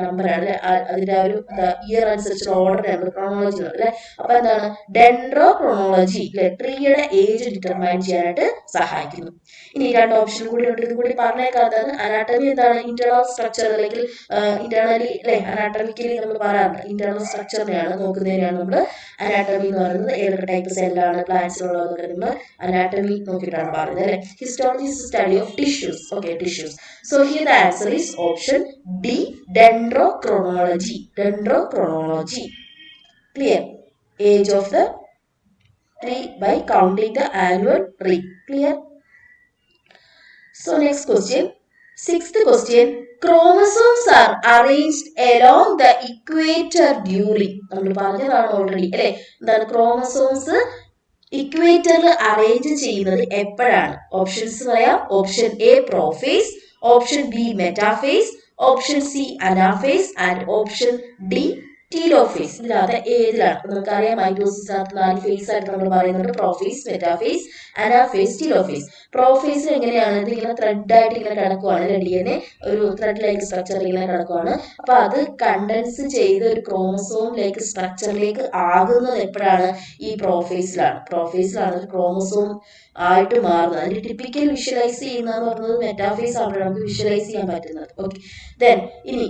Number ആണ് അതിന്റെ ആ ഒരു ഇയർ അനുസരിച്ചുള്ള ഓർഡർ ആണ് ക്രോണോളജി അല്ലെ. അപ്പൊ എന്താണ്, ഡെൻഡ്രോക്രോണോളജി അല്ലെ, ട്രീയുടെ ഏജ് ഡിറ്റർമൈൻ ചെയ്യാനായിട്ട് സഹായിക്കുന്നു. ഇനി രണ്ട് ഓപ്ഷൻ കൂടി ഉണ്ട്, ഇത് കൂടി പറഞ്ഞേക്കാത്തത്. അനാട്ടമി എന്താണ്, ഇന്റേണൽ സ്ട്രക്ചർ അല്ലെങ്കിൽ ഇന്റേണലി അല്ലെ, അനാട്ടമിക്കലി നമ്മൾ പറയാറുണ്ട് ഇന്റേണൽ സ്ട്രക്ചറിനെയാണ് നോക്കുന്നതിനാണ് നമ്മൾ അനാട്ടമി എന്ന് പറയുന്നത്. ഏതൊക്കെ ടൈപ്പ് സെല്ലാണ് പ്ലാന്റ്സിലുള്ളതൊക്കെ നമ്മൾ അനാട്ടമി നോക്കിയിട്ടാണ് പറയുന്നത് അല്ലെ. Histology is study of tissues. Okay, tissues. So here the answer is option D dendrochronology. Dendrochronology. Clear? Age of the tree by counting the annual ring. Clear? So next question, sixth question, chromosomes are arranged along the equator during. നമ്മൾ പറഞ്ഞതാണ് already അല്ലെ, എന്താണ് chromosomes ഇക്വേറ്ററിൽ arrange ചെയ്യുന്നത് എപ്പോഴാണ്? Options പറയാം. Option A prophase, option B metaphase, option C anaphase and option D telophase. ഇതിനകത്ത് ഏതിലാണ്? നമുക്കറിയാം മൈറ്റോസിസിനകത്ത് 4 ഫേസ് ആയിട്ട് നമ്മൾ പറയുന്നുണ്ട്, പ്രോഫേസ്, മെറ്റാഫേസ്, അനാഫേസ്, ടീലോഫേസ്. പ്രോഫേസിൽ എങ്ങനെയാണ്, ഇത് ഇങ്ങനെ ത്രെഡ് ആയിട്ട് ഇങ്ങനെ കിടക്കുവാണ്, DNA ഒരു ത്രെഡ് ലൈക്ക് സ്ട്രക്ചർ ഇങ്ങനെ കിടക്കുവാണ്. അപ്പൊ അത് കണ്ടൻസ് ചെയ്ത് ഒരു ക്രോമസോം ലൈക്ക് സ്ട്രക്ചറിലേക്ക് ആകുന്നത് എപ്പോഴാണ്? ഈ പ്രോഫേസിലാണ്. പ്രോഫേസിലാണ് ഒരു ക്രോമസോം ആയിട്ട് മാറുന്നത്. അതിന്റെ ടിപ്പിക്കൽ വിഷ്വലൈസ് ചെയ്യുന്നതെന്ന് പറഞ്ഞത് മെറ്റാഫേസ് ആണ് നമുക്ക് വിഷ്വലൈസ് ചെയ്യാൻ പറ്റുന്നത്. ഓക്കെ, ദെൻ ഇനി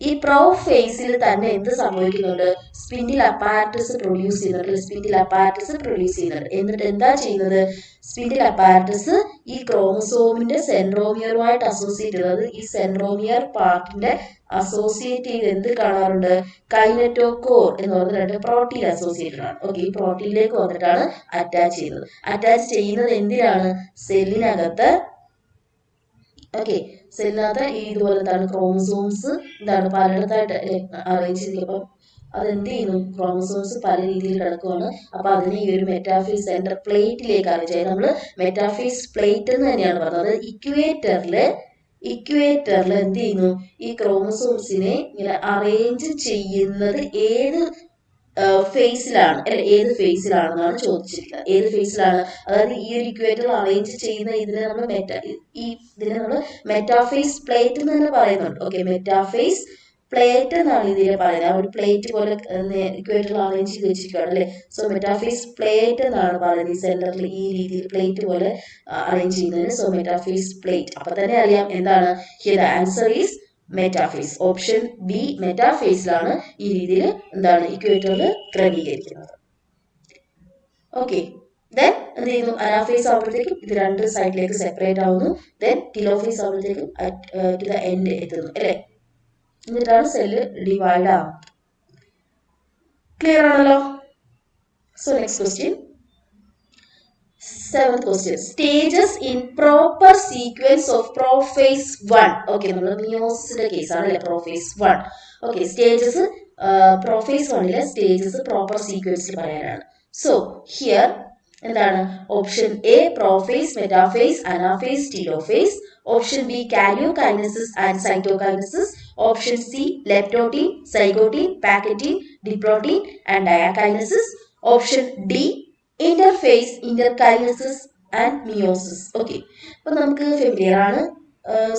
ഈ പ്രോഫേസിൽ തന്നെ എന്ത് സംഭവിക്കുന്നുണ്ട്? സ്പിൻഡിൽ അപ്പാരറ്റസ് പ്രൊഡ്യൂസ് ചെയ്യുന്നുണ്ട്. സ്പിൻഡിൽ അപ്പാരറ്റസ് പ്രൊഡ്യൂസ് ചെയ്യുന്നുണ്ട്. എന്നിട്ട് എന്താ ചെയ്യുന്നത്? സ്പിൻഡിൽ അപ്പാരറ്റസ് ഈ ക്രോമസോമിന്റെ സെൻട്രോമിയറുമായിട്ട് അസോസിയേറ്റ് ചെയ്തത് ഈ സെൻട്രോമിയർ പാർട്ടിന്റെ അസോസിയേറ്റ് ചെയ്ത് എന്ത് കാണാറുണ്ട്? കൈനറ്റോകോർ എന്ന് പറഞ്ഞ രണ്ട് പ്രോട്ടീൻ അസോസിയേറ്റഡ് ആണ്. ഓക്കെ, ഈ പ്രോട്ടീനിലേക്ക് വന്നിട്ടാണ് അറ്റാച്ച് ചെയ്യുന്നത്. അറ്റാച്ച് ചെയ്യുന്നത് എന്തിനാണ്? സെല്ലിനകത്ത്. ഓക്കെ, സെല്ലിനകത്ത് ഈ ഇതുപോലെ എന്താണ് ക്രോമസോംസ് എന്താണ് പലയിടത്തായിട്ട് അറേഞ്ച് ചെയ്തപ്പം അതെന്ത് ചെയ്യുന്നു? ക്രോമസോംസ് പല രീതിയിൽ കിടക്കുകയാണ്. അപ്പൊ അതിനെ ഈ ഒരു മെറ്റാഫേസ് സെന്റർ പ്ലേറ്റിലേക്ക് അറേഞ്ച് ചെയ്ത് നമ്മൾ മെറ്റാഫേസ് പ്ലേറ്റ് എന്ന് തന്നെയാണ് പറഞ്ഞത്. ഇക്വേറ്ററിൽ എന്ത് ചെയ്യുന്നു? ഈ ക്രോമസോംസിനെ ഇങ്ങനെ അറേഞ്ച് ചെയ്യുന്നത് ഏത് ഫേസിലാണ് അല്ലെ? ഏത് ഫേസിലാണെന്നാണ് ചോദിച്ചിരിക്കുന്നത്. ഏത് ഫേസിലാണ്? അതായത് ഈ ഒരു ഇക്വേറ്റർ അറേഞ്ച് ചെയ്യുന്ന ഇതിനെ നമ്മൾ മെറ്റാഫേസ് പ്ലേറ്റ് എന്ന് തന്നെ പറയുന്നുണ്ട്. ഓക്കെ, മെറ്റാഫേസ് പ്ലേറ്റ് എന്നാണ് ഇതിനെ പറയുന്നത്. ആ ഒരു പ്ലേറ്റ് പോലെ ഇക്വേറ്റർ അറേഞ്ച് ചെയ്ത് വെച്ചിരിക്കുകയാണ് അല്ലെ. സോ മെറ്റാഫേസ് പ്ലേറ്റ് എന്നാണ് പറയുന്നത്. ഈ സെന്ററിൽ ഈ രീതിയിൽ പ്ലേറ്റ് പോലെ അറേഞ്ച് ചെയ്യുന്നതിന്. So metaphase plate. അപ്പൊ തന്നെ അറിയാം എന്താണ്? Here the answer is metaphase. Option B മെറ്റാഫേസിലാണ് ഈ രീതിയിൽ എന്താണ് ഇക്വേറ്ററിൽ ക്രമീകരിക്കുന്നത്. ഓക്കെ, ദെൻ എന്ത് ചെയ്യുന്നു? അനാഫേസ് ആവുമ്പോഴത്തേക്കും ഇത് രണ്ട് സൈഡിലേക്ക് സെപ്പറേറ്റ് ആവുന്നു. ദെൻ ടിലോഫേസ് ആവുമ്പോഴത്തേക്കും ടു ദ എൻഡ് എത്തുന്നു അല്ലെ. എന്നിട്ടാണ് സെല്ല് ഡിവൈഡ് ആവുന്നത്. ക്ലിയർ ആണല്ലോ? So next question, 7th question. Stages in proper sequence of prophase 1. Okay, നമ്മൾ മിയോസിന്റെ കേസാണ് അല്ലെ prophase 1. Okay, stages prophase 1ലെ stages proper sequence പറയാനാണ്. So here എന്താണ്? Option A prophase, metaphase, anaphase, telophase. Option B karyokinesis and cytokinesis. Option C leptotin, zygotin, packaging, diplotin and diakinesis. Option D interphase, interkinesis and meiosis. Okay, അപ്പൊ നമുക്ക് familiar ആണ്,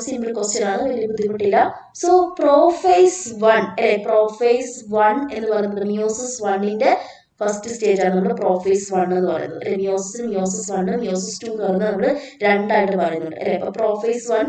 simple question ആണ്, വലിയ ബുദ്ധിമുട്ടില്ല. So prophase 1 അല്ലെ, prophase 1 എന്ന് പറയുന്നത് meiosis 1ന്റെ first stage ആണ് നമ്മൾ പ്രോഫേസ് 1 എന്ന് പറയുന്നത് അല്ലെ. മിയോസിസ് 1, മിയോസിസ് 2 എന്ന് പറയുന്നത് നമ്മൾ രണ്ടായിട്ട് പറയുന്നുണ്ട് അല്ലെ. അപ്പൊ പ്രോഫേസ് 1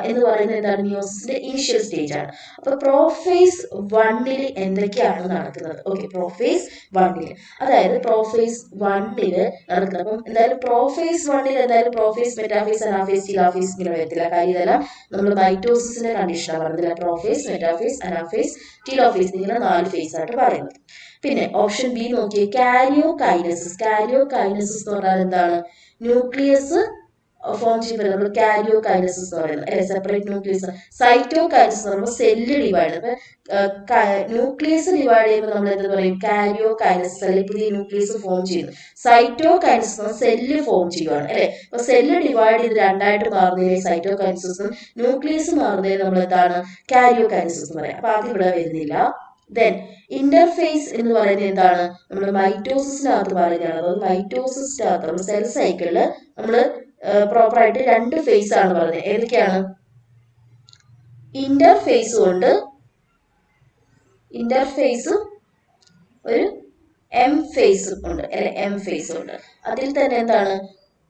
എന്ന് പറയുന്നത് എന്താണ്? മിയോസിസിന്റെ ഇനിഷ്യൽ സ്റ്റേജ് ആണ്. അപ്പൊ പ്രോഫേസ് 1ൽ എന്തൊക്കെയാണ് നടക്കുന്നത്? ഓക്കെ, പ്രോഫേസ് 1ൽ അതായത് പ്രോഫേസ് 1ൽ നടക്കുന്നത്. അപ്പം എന്തായാലും പ്രോഫേസ് 1ൽ എന്തായാലും പ്രോഫേസ്, മെറ്റാഫേസ്, അനാഫേസ്, ടിലോഫേസ് ഇങ്ങനെ വരത്തില്ല. കാര്യം ഇതെല്ലാം നമ്മൾ മൈറ്റോസിസിന്റെ കണ്ടീഷനാണ് പറഞ്ഞില്ല. പ്രോഫേസ്, മെറ്റാഫേസ്, അനാഫേസ്, ടിലോഫേസ് ഇങ്ങനെ 4 ഫേസ് ആയിട്ട് പറയുന്നത്. പിന്നെ ഓപ്ഷൻ ബി നോക്കിയേ, കാരിയോകൈനസിസ്. കാരിയോകൈനസിസ് എന്ന് പറഞ്ഞാൽ എന്താണ്? ന്യൂക്ലിയസ് ഫോം ചെയ്യുമ്പോൾ നമ്മൾ കാരിയോകൈനസിസ് എന്ന് പറയുന്നത് അല്ലെ, സെപ്പറേറ്റ് ന്യൂക്ലിയസ്. സൈറ്റോകൈനസിസ് എന്ന് പറയുമ്പോൾ സെല്ല് ഡിവൈഡ്. അപ്പൊ ന്യൂക്ലിയസ് ഡിവൈഡ് ചെയ്യുമ്പോൾ നമ്മൾ എന്ത് പറയും? കാരിയോകൈനസിസ് അല്ലെങ്കിൽ പുതിയ ന്യൂക്ലിയസ് ഫോം ചെയ്യുന്നു. സൈറ്റോകൈനസിസ് സെല്ല് ഫോം ചെയ്യുവാണ് അല്ലെ. അപ്പൊ സെല്ല് ഡിവൈഡ് ചെയ്ത് രണ്ടായിട്ട് മാറുന്നതിനെ സൈറ്റോകൈനസിസും ന്യൂക്ലിയസ് മാറുന്നതിന് നമ്മൾ എന്താണ്? കാരിയോകൈനസിസ് എന്ന് പറയാം. അപ്പൊ അത് ഇവിടെ വരുന്നില്ല. ദെൻ ഇന്റർഫേസ് എന്ന് പറയുന്നത് എന്താണ്? നമ്മൾ മൈറ്റോസിസിനകത്ത് പറയുന്നതാണ്. അതായത് മൈറ്റോസിസിനകത്ത് നമ്മൾ സെൽ സൈക്കിളിൽ നമ്മൾ പ്രോപ്പർ ആയിട്ട് 2 ഫേസ് ആണ് പറഞ്ഞത്. ഏതൊക്കെയാണ്? ഇന്റർഫേസും ഉണ്ട്, ഇന്റർഫേസും ഒരു എം ഫേസും ഉണ്ട് അല്ലെ. എം ഫേസും ഉണ്ട്. അതിൽ തന്നെ എന്താണ്?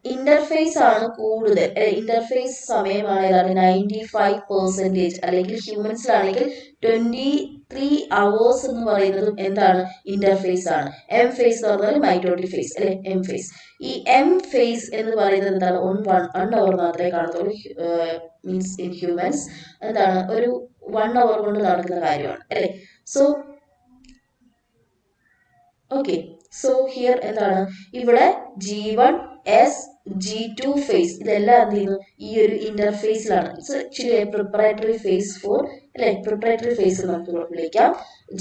ഇന്റർഫേസ് ആണ് കൂടുതൽ. ഇന്റർഫേസ് സമയമാണ് ഏതാണ്? 95% അല്ലെങ്കിൽ ഹ്യൂമൻസിലാണെങ്കിൽ 23 hours എന്ന് പറയുന്നത് എന്താണ്? ഇന്റർഫേസ് ആണ്. എം ഫേസ് എന്ന് പറഞ്ഞാൽ മൈറ്റോട്ടിക് ഫേസ് അല്ലെ, എം ഫേസ്. ഈ എം ഫേസ് എന്ന് പറയുന്നത് എന്താണ്? 1 hour മാത്രമേ കാണത്തുള്ളൂ. മീൻസ് ഇൻ ഹ്യൂമൻസ് എന്താണ്? ഒരു 1 hour കൊണ്ട് നടക്കുന്ന കാര്യമാണ് അല്ലെ. സോ ഓക്കെ, സോ ഹിയർ എന്താണ്? ഇവിടെ G1, S, G2 ഫേസ് ഇതെല്ലാം എന്ത് ചെയ്യുന്നു? ഈ ഒരു ഇന്റർഫേസിലാണ്. It's actually preparatory phase for അല്ലെ, പ്രിപ്പറേറ്ററി ഫേസ് നമുക്ക് വിളിക്കാം.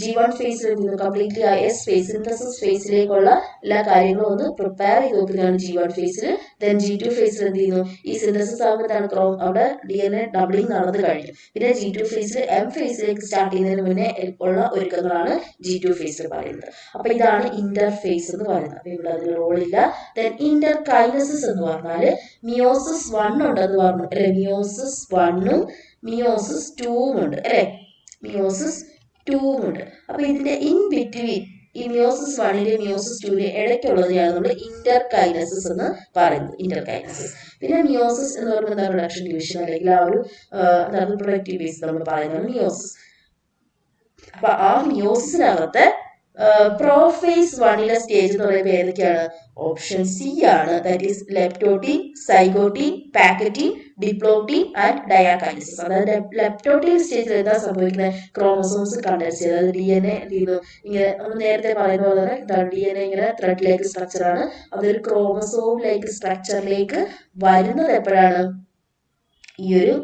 G1 ഫേസിൽ കംപ്ലീറ്റ്ലി S ഫേസ്, സിന്തസിസ് ഫേസിലേക്കുള്ള എല്ലാ കാര്യങ്ങളും ഒന്ന് പ്രിപ്പയർ ചെയ്ത് നോക്കുന്നതാണ് G1 ഫേസിൽ. ദെൻ G2 ഫേസിൽ എന്ത് ചെയ്യുന്നു? ഈ സിന്തസിസ് ആകുമ്പോഴാണ് അവിടെ DNA ഡബിളിംഗ് നടന്നു കഴിഞ്ഞു. പിന്നെ G2 ഫേസിൽ M ഫേസിലേക്ക് സ്റ്റാർട്ട് ചെയ്യുന്നതിന് മുന്നേ ഉള്ള ഒരുക്കങ്ങളാണ് G2 ഫേസിൽ പറയുന്നത്. അപ്പൊ ഇതാണ് ഇന്റർഫേസ് എന്ന് പറയുന്നത്. അപ്പൊ ഇവിടെ അതിന് റോളില്ല. ദെൻ ഇന്റർകൈനസിസ് എന്ന് പറഞ്ഞാല് മിയോസിസ് 1 ഉണ്ടെന്ന് പറഞ്ഞു അല്ലെ. മിയോസിസ് 1ഉം മിയോസിസ് 2ഉം ഉണ്ട് അല്ലെ. മിയോസിസ് 2ഉം ഉണ്ട്. അപ്പൊ ഇതിന്റെ ഇൻ ബിറ്റ്വീൻ ഈ മിയോസിസ് 1ന്റെ മിയോസിസ് 2ന്റെ ഇടയ്ക്കുള്ളതിനാണ് നമ്മൾ ഇന്റർകൈനസിസ് എന്ന് പറയുന്നത്. ഇന്റർകൈനസിസ്. പിന്നെ മിയോസിസ് എന്ന് പറയുന്നത് എന്താ? റിഡക്ഷൻ ഡിവിഷൻ അല്ലെങ്കിൽ ആ ഒരു റിപ്രൊഡക്റ്റീവ് ബേസ് നമ്മൾ പറയുന്നത് മിയോസിസ്. അപ്പൊ ആ മിയോസിസിനകത്ത് പ്രോഫേസ് 1ലെ സ്റ്റേജ് എന്ന് പറയുമ്പോൾ ഏതൊക്കെയാണ്? ഓപ്ഷൻ സി ആണ്. That is leptotin, zygotin, pachytene, diplotene and diakinesis. അതായത് ലെപ്റ്റോട്ടിൻ സ്റ്റേജിൽ എന്താ സംഭവിക്കുന്നത്? ക്രോമസോംസ് കണ്ടൻസ് ചെയ്യുന്നത്. അതായത് DNA എന്ത് ചെയ്യുന്നു? ഇങ്ങനെ നമ്മൾ നേരത്തെ പറയുന്ന പോലെ തന്നെ എന്താണ് DNA ഇങ്ങനെ ത്രെഡ് ലൈക്ക് സ്ട്രക്ചറാണ്. അതൊരു ക്രോമസോം ലൈക്ക് സ്ട്രക്ചറിലേക്ക് വരുന്നത് എപ്പോഴാണ്? ഈ ഒരു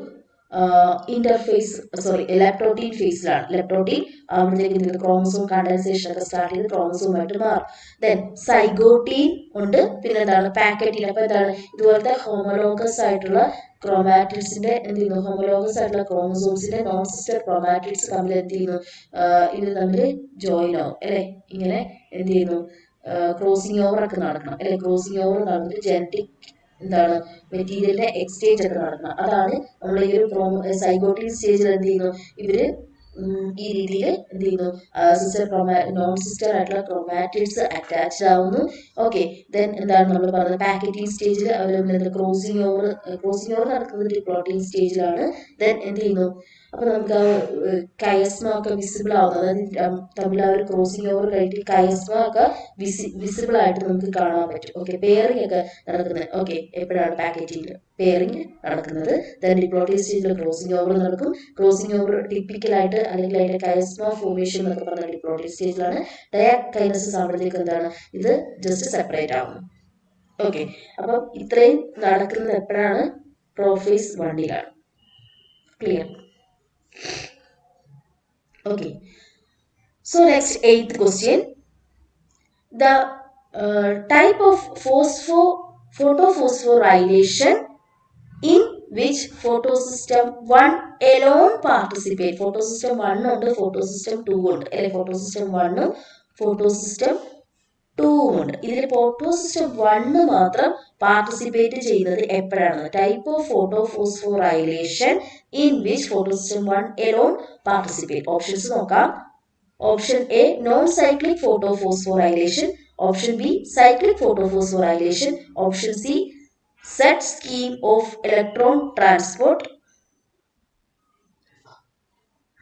ഇന്റർഫേസ് ലെപ്റ്റോട്ടിൻ ഫേസിലാണ്. ലെപ്റ്റോട്ടിൻ ആകുമ്പോഴത്തേക്ക് ക്രോമസോം കണ്ടൻസേഷൻ ഒക്കെ സ്റ്റാർട്ട് ചെയ്ത് ക്രോമസോമായിട്ട് മാറും. ദെൻ സൈഗോട്ടീൻ ഉണ്ട്, പിന്നെ എന്താണ് പാക്കറ്റിൻ. അപ്പൊ എന്താണ്? ഇതുപോലത്തെ ഹോമോലോഗസ് ആയിട്ടുള്ള ക്രോമാറ്റിഡ്സിന്റെ എന്ത് ചെയ്യുന്നു? ഹോമോലോഗസ് ആയിട്ടുള്ള ക്രോമസോംസിന്റെ നോൺ സിസ്റ്റർ ക്രോമാറ്റിഡ്സ് തമ്മിൽ എന്ത് ചെയ്യുന്നു? ഇത് തമ്മിൽ ജോയിൻ ആവും അല്ലെ. ഇങ്ങനെ എന്ത് ചെയ്യുന്നു? ക്രോസിംഗ് ഓവർ ഒക്കെ നടക്കണം അല്ലെ. ക്രോസിംഗ് ഓവർ നടന്നിട്ട് ജനറ്റിക് എന്താണ് മെറ്റീരിയലിന്റെ എക്സ്ചേഞ്ച് ഒക്കെ നടക്കണം. അതാണ് നമ്മൾ ഈ ഒരു സൈഗോട്ടിൻ സ്റ്റേജിൽ എന്ത് ചെയ്യുന്നു? ഇവര് ഈ രീതിയിൽ എന്ത് ചെയ്യുന്നു? നോൺ സിസ്റ്റർ ആയിട്ടുള്ള ക്രോമാറ്റിഡ്സ് അറ്റാച്ച്ഡ് ആവുന്നു. ഓക്കെ, ദെൻ എന്താണ് നമ്മൾ പറഞ്ഞത്? പാക്കറ്റിൻ സ്റ്റേജിൽ അവർ ക്രോസിംഗ് ഓവർ നടക്കുന്നത് ഡിപ്ലോട്ടിൻ സ്റ്റേജിലാണ്. ദെൻ എന്ത് ചെയ്യുന്നു? അപ്പൊ നമുക്ക് ആ കയസ്മ ഒക്കെ വിസിബിൾ ആവുന്നത്, അതായത് തമ്മിൽ ആ ഒരു ക്രോസിംഗ് ഓവർ കഴിഞ്ഞിട്ട് കയസ്മ ഒക്കെ വിസിബിൾ ആയിട്ട് നമുക്ക് കാണാൻ പറ്റും. ഓക്കെ, പെയറിംഗ് ഒക്കെ നടക്കുന്നത്. ഓക്കെ, എപ്പോഴാണ് പാക്കറ്റിൽ പെയറിംഗ് നടക്കുന്നത്? ദെൻ ഡിപ്ലോട്ടിൻ സ്റ്റേജിൽ ക്രോസിംഗ് ഓവർ നടക്കും. ക്രോസിംഗ് ഓവർ ടിപ്പിക്കലായിട്ട് അല്ലെങ്കിൽ അതിന്റെ കയസ്മ ഫോർമേഷൻ എന്നൊക്കെ പറഞ്ഞ ഡിപ്ലോട്ടിൻ സ്റ്റേജിലാണ്. ഡയാകൈനസിസ് ആവുമ്പോഴത്തേക്ക് എന്താണ്? ഇത് ജസ്റ്റ് സെപ്പറേറ്റ് ആവുന്നു. ഓക്കെ, അപ്പം ഇത്രയും നടക്കുന്നത് എപ്പോഴാണ്? പ്രോഫേസ് 1-ലാണ്. Clear? Okay, so next 8th question. The type of photophosphorylation in which photosystem 1 alone participate. Photosystem 1 ഉണ്ട്, photosystem 2 ഉണ്ട് അല്ലെ. photosystem 1 ഉം photosystem 2 ഉണ്ട്. ഇതിൽ photosystem 1 മാത്രം പാർട്ടിസിപ്പേറ്റ് ചെയ്യുന്നത് എപ്പോഴാണ്? Type of photophosphorylation in which photosystem 1 alone participate. Options നോക്കാം. Option A non cyclic photophosphorylation, option B cyclic photophosphorylation, option C Z scheme of electron transport.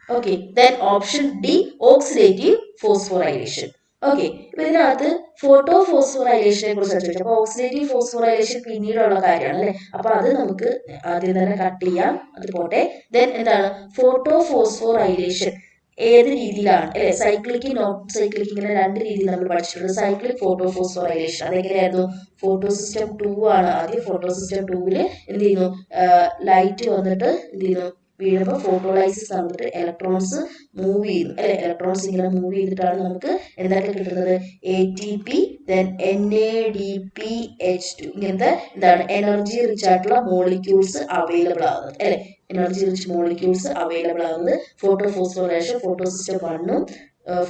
Okay, then option D oxidative phosphorylation. Okay, ഇപ്പൊ ഇതിനകത്ത് ഫോട്ടോഫോസ്ഫോറൈലേഷനെ കുറിച്ച് ചോദിച്ചു. അപ്പൊ oxidative ഫോസ്ഫോറൈലേഷൻ പിന്നീടുള്ള കാര്യമാണ് അല്ലെ. അപ്പൊ അത് നമുക്ക് ആദ്യം തന്നെ കട്ട് ചെയ്യാം, അത് പോട്ടെ. ദെൻ എന്താണ് ഫോട്ടോഫോസ്ഫോറൈലേഷൻ? ഏത് രീതിയിലാണ് അല്ലെ? സൈക്ലിക്, നോൺ സൈക്ലിക്, ഇങ്ങനെ രണ്ട് രീതിയിൽ നമ്മൾ പഠിച്ചിട്ടുണ്ട്. സൈക്ലിക് ഫോട്ടോഫോസ്ഫോറൈലേഷൻ അതെങ്ങനെയായിരുന്നു? ഫോട്ടോസിസ്റ്റം 2 ആണ് ആദ്യം. ഫോട്ടോസിസ്റ്റം 2-ല് എന്ത് ചെയ്യുന്നു? ലൈറ്റ് വന്നിട്ട് എന്ത് ചെയ്യുന്നു? വീഴുമ്പോൾ ഫോട്ടോലൈസിസ് നടന്നിട്ട് ഇലക്ട്രോൺസ് മൂവ് ചെയ്യുന്നു അല്ലെ. ഇലക്ട്രോൺസ് ഇങ്ങനെ മൂവ് ചെയ്തിട്ടാണ് നമുക്ക് എന്തൊക്കെ കിട്ടുന്നത്? ATP, ദെൻ NADPH2 ഇങ്ങനത്തെ എന്താണ് എനർജി റിച്ച് ആയിട്ടുള്ള മോളിക്യൂൾസ് അവൈലബിൾ ആവുന്നത് അല്ലെ. എനർജി റിച്ച് മോളിക്യൂൾസ് അവൈലബിൾ ആവുന്നത് ഫോട്ടോഫോസ്ഫോറേഷൻ ഫോട്ടോസിസ്റ്റം 1-ഉം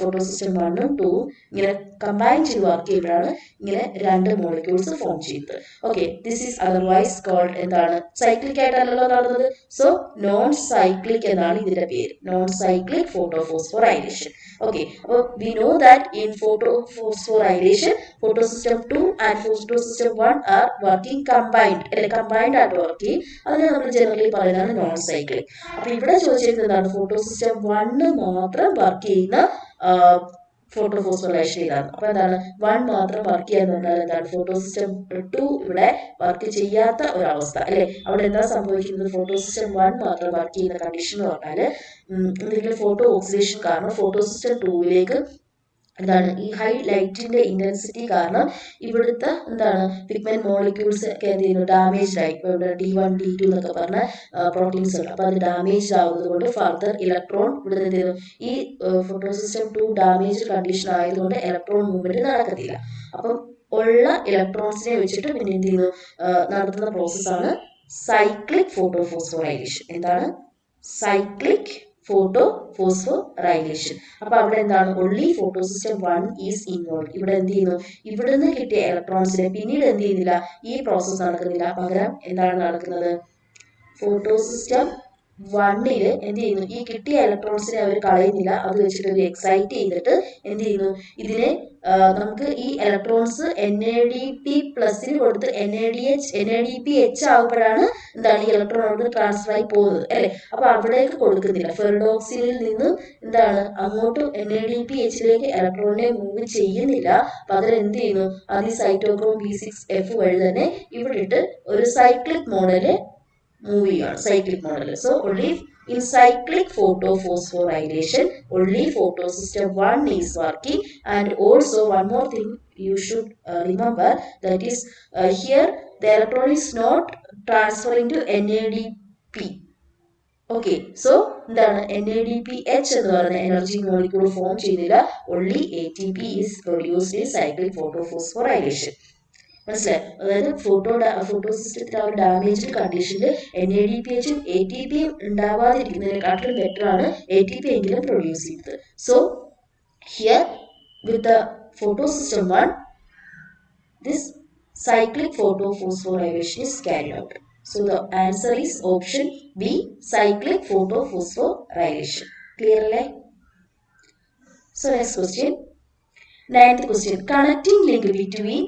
ഫോട്ടോസിസ്റ്റം 1-ഉം 2-ഉം ഇങ്ങനെ കമ്പൈൻ ചെയ്ത് വർക്ക് ചെയ്യുമ്പോഴാണ് ഇങ്ങനെ രണ്ട് മോളിക്യൂൾസ് ഫോം ചെയ്യുന്നത്. Okay, this is otherwise called എന്താണ്? സൈക്ലിക് ആയിട്ടല്ലോ നടന്നത്. സോ നോൺ സൈക്ലിക് എന്നാണ് ഇതിന്റെ പേര്, നോൺ സൈക്ലിക് ഫോട്ടോഫോസ്ഫോറൈലേഷൻ. ഓക്കെ, അപ്പോൾ we know that in photophosphorylation photosystem 2 and photosystem 1 are working combined അല്ലെ. കമ്പൈൻഡ് ആയിട്ട് വർക്ക് ചെയ്യും. അതിനെ നമ്മൾ ജനറലി പറയുന്നതാണ് നോൺ സൈക്ലിക്. അപ്പൊ ഇവിടെ ചോദിച്ചിരിക്കുന്നതാണ് ഫോട്ടോസിസ്റ്റം 1 മാത്രം വർക്ക് ചെയ്യുന്ന ഫോട്ടോഫോസ്ഫോറൈലേഷൻ ഇതാണ്. അപ്പൊ എന്താണ് 1 മാത്രം വർക്ക് ചെയ്യാന്ന് പറഞ്ഞാൽ എന്താണ്? ഫോട്ടോസിസ്റ്റം 2 ഇവിടെ വർക്ക് ചെയ്യാത്ത ഒരവസ്ഥ അല്ലെ. അവിടെ എന്താ സംഭവിക്കുന്നത്? ഫോട്ടോസിസ്റ്റം 1 മാത്രം വർക്ക് ചെയ്യുന്ന കണ്ടീഷൻ എന്ന് പറഞ്ഞാല് എന്തെങ്കിലും ഫോട്ടോ ഓക്സിഡേഷൻ കാരണം ഫോട്ടോസിസ്റ്റം 2-ലേക്ക് എന്താണ് ഈ ഹൈ ലൈറ്റിന്റെ ഇന്റൻസിറ്റി കാരണം ഇവിടുത്തെ എന്താണ് പിഗ്മെന്റ് മോളിക്യൂൾസ് ഒക്കെ എന്ത് ചെയ്യുന്നു? ഡാമേജ്ഡ് ആയി. ഇവിടെ D1 D2 എന്നൊക്കെ പറഞ്ഞ പ്രോട്ടീൻസ് ഉണ്ട്. അപ്പൊ അത് ഡാമേജ്ഡ് ആവുന്നത് കൊണ്ട് ഫർദർ ഇലക്ട്രോൺ ഇവിടെ എന്ത് ചെയ്യുന്നു? ഈ ഫോട്ടോസിസ്റ്റം 2 ഡാമേജ് കണ്ടീഷൻ ആയതുകൊണ്ട് ഇലക്ട്രോൺ മൂവ്മെന്റ് നടക്കത്തില്ല. അപ്പം ഉള്ള ഇലക്ട്രോൺസിനെ വെച്ചിട്ട് പിന്നെ എന്ത് ചെയ്യുന്നു? നടത്തുന്ന പ്രോസസ്സാണ് സൈക്ലിക് ഫോട്ടോഫോസ്ഫോറൈലേഷൻ. എന്താണ്? സൈക്ലിക് ഫോട്ടോഫോസ്ഫോറൈലേഷൻ. അപ്പൊ അവിടെ എന്താണ്? Only photosystem 1 is involve. ഇവിടെ എന്ത് ചെയ്യുന്നു? ഇവിടുന്ന് കിട്ടിയ ഇലക്ട്രോൺസിനെ പിന്നീട് എന്ത് ചെയ്യുന്നില്ല? ഈ പ്രോസസ് നടക്കുന്നില്ല. പകരം എന്താണ് നടക്കുന്നത്? ഫോട്ടോസിസ്റ്റം വണ്ണില് എന്ത് ചെയ്യുന്നു, ഈ കിട്ടിയ ഇലക്ട്രോൺസിനെ അവർ കളയുന്നില്ല, അത് വെച്ചിട്ട് ഒരു എക്സൈറ്റ് ചെയ്തിട്ട് എന്ത് ചെയ്യുന്നു, ഇതിനെ നമുക്ക് ഈ ഇലക്ട്രോൺസ് NADP+ കൊടുത്ത് NADPH ആകുമ്പോഴാണ് എന്താണ് ഈ ഇലക്ട്രോൺ അവിടെ ട്രാൻസ്ഫർ ആയി പോകുന്നത് അല്ലെ. അപ്പൊ അവിടേക്ക് കൊടുക്കുന്നില്ല, ഫെറിഡോക്സിനിൽ നിന്നും എന്താണ് അങ്ങോട്ട് NADPH ഇലക്ട്രോണിനെ മൂവ് ചെയ്യുന്നില്ല. പകരം എന്ത് ചെയ്യുന്നു, അത് ഈ സൈറ്റോക്രോം B6F വഴി തന്നെ ഇവിടെ ഇട്ട് ഒരു സൈക്ലിക് മോഡല് മൂവ് ചെയ്യാണ്, cyclic model. So only in cyclic photophosphorylation only photosystem 1 is working. And also one more thing you should remember, that is here the electron is not transferring to NADP. Okay, so എന്താണ് NADPH എന്ന് പറയുന്ന energy molecule form ചെയ്യുന്നില്ല, only ATP is produced in cyclic photophosphorylation. മനസ്സിലായി? അതായത് ഫോട്ടോസിസ്റ്റത്തിൽ ആ ഒരു damaged കണ്ടീഷനിൽ NADPH ATP ഉണ്ടാവാതിരിക്കുന്നതിനെക്കാട്ടിലും better ആണ് ATP എങ്കിലും പ്രൊഡ്യൂസ് ചെയ്യുന്നത്. So here with the photosystem 1 this cyclic photophosphorylation is carried out. So the answer is option B, cyclic photophosphorylation. Clear അല്ലേ? So next question, 9th question, connecting link between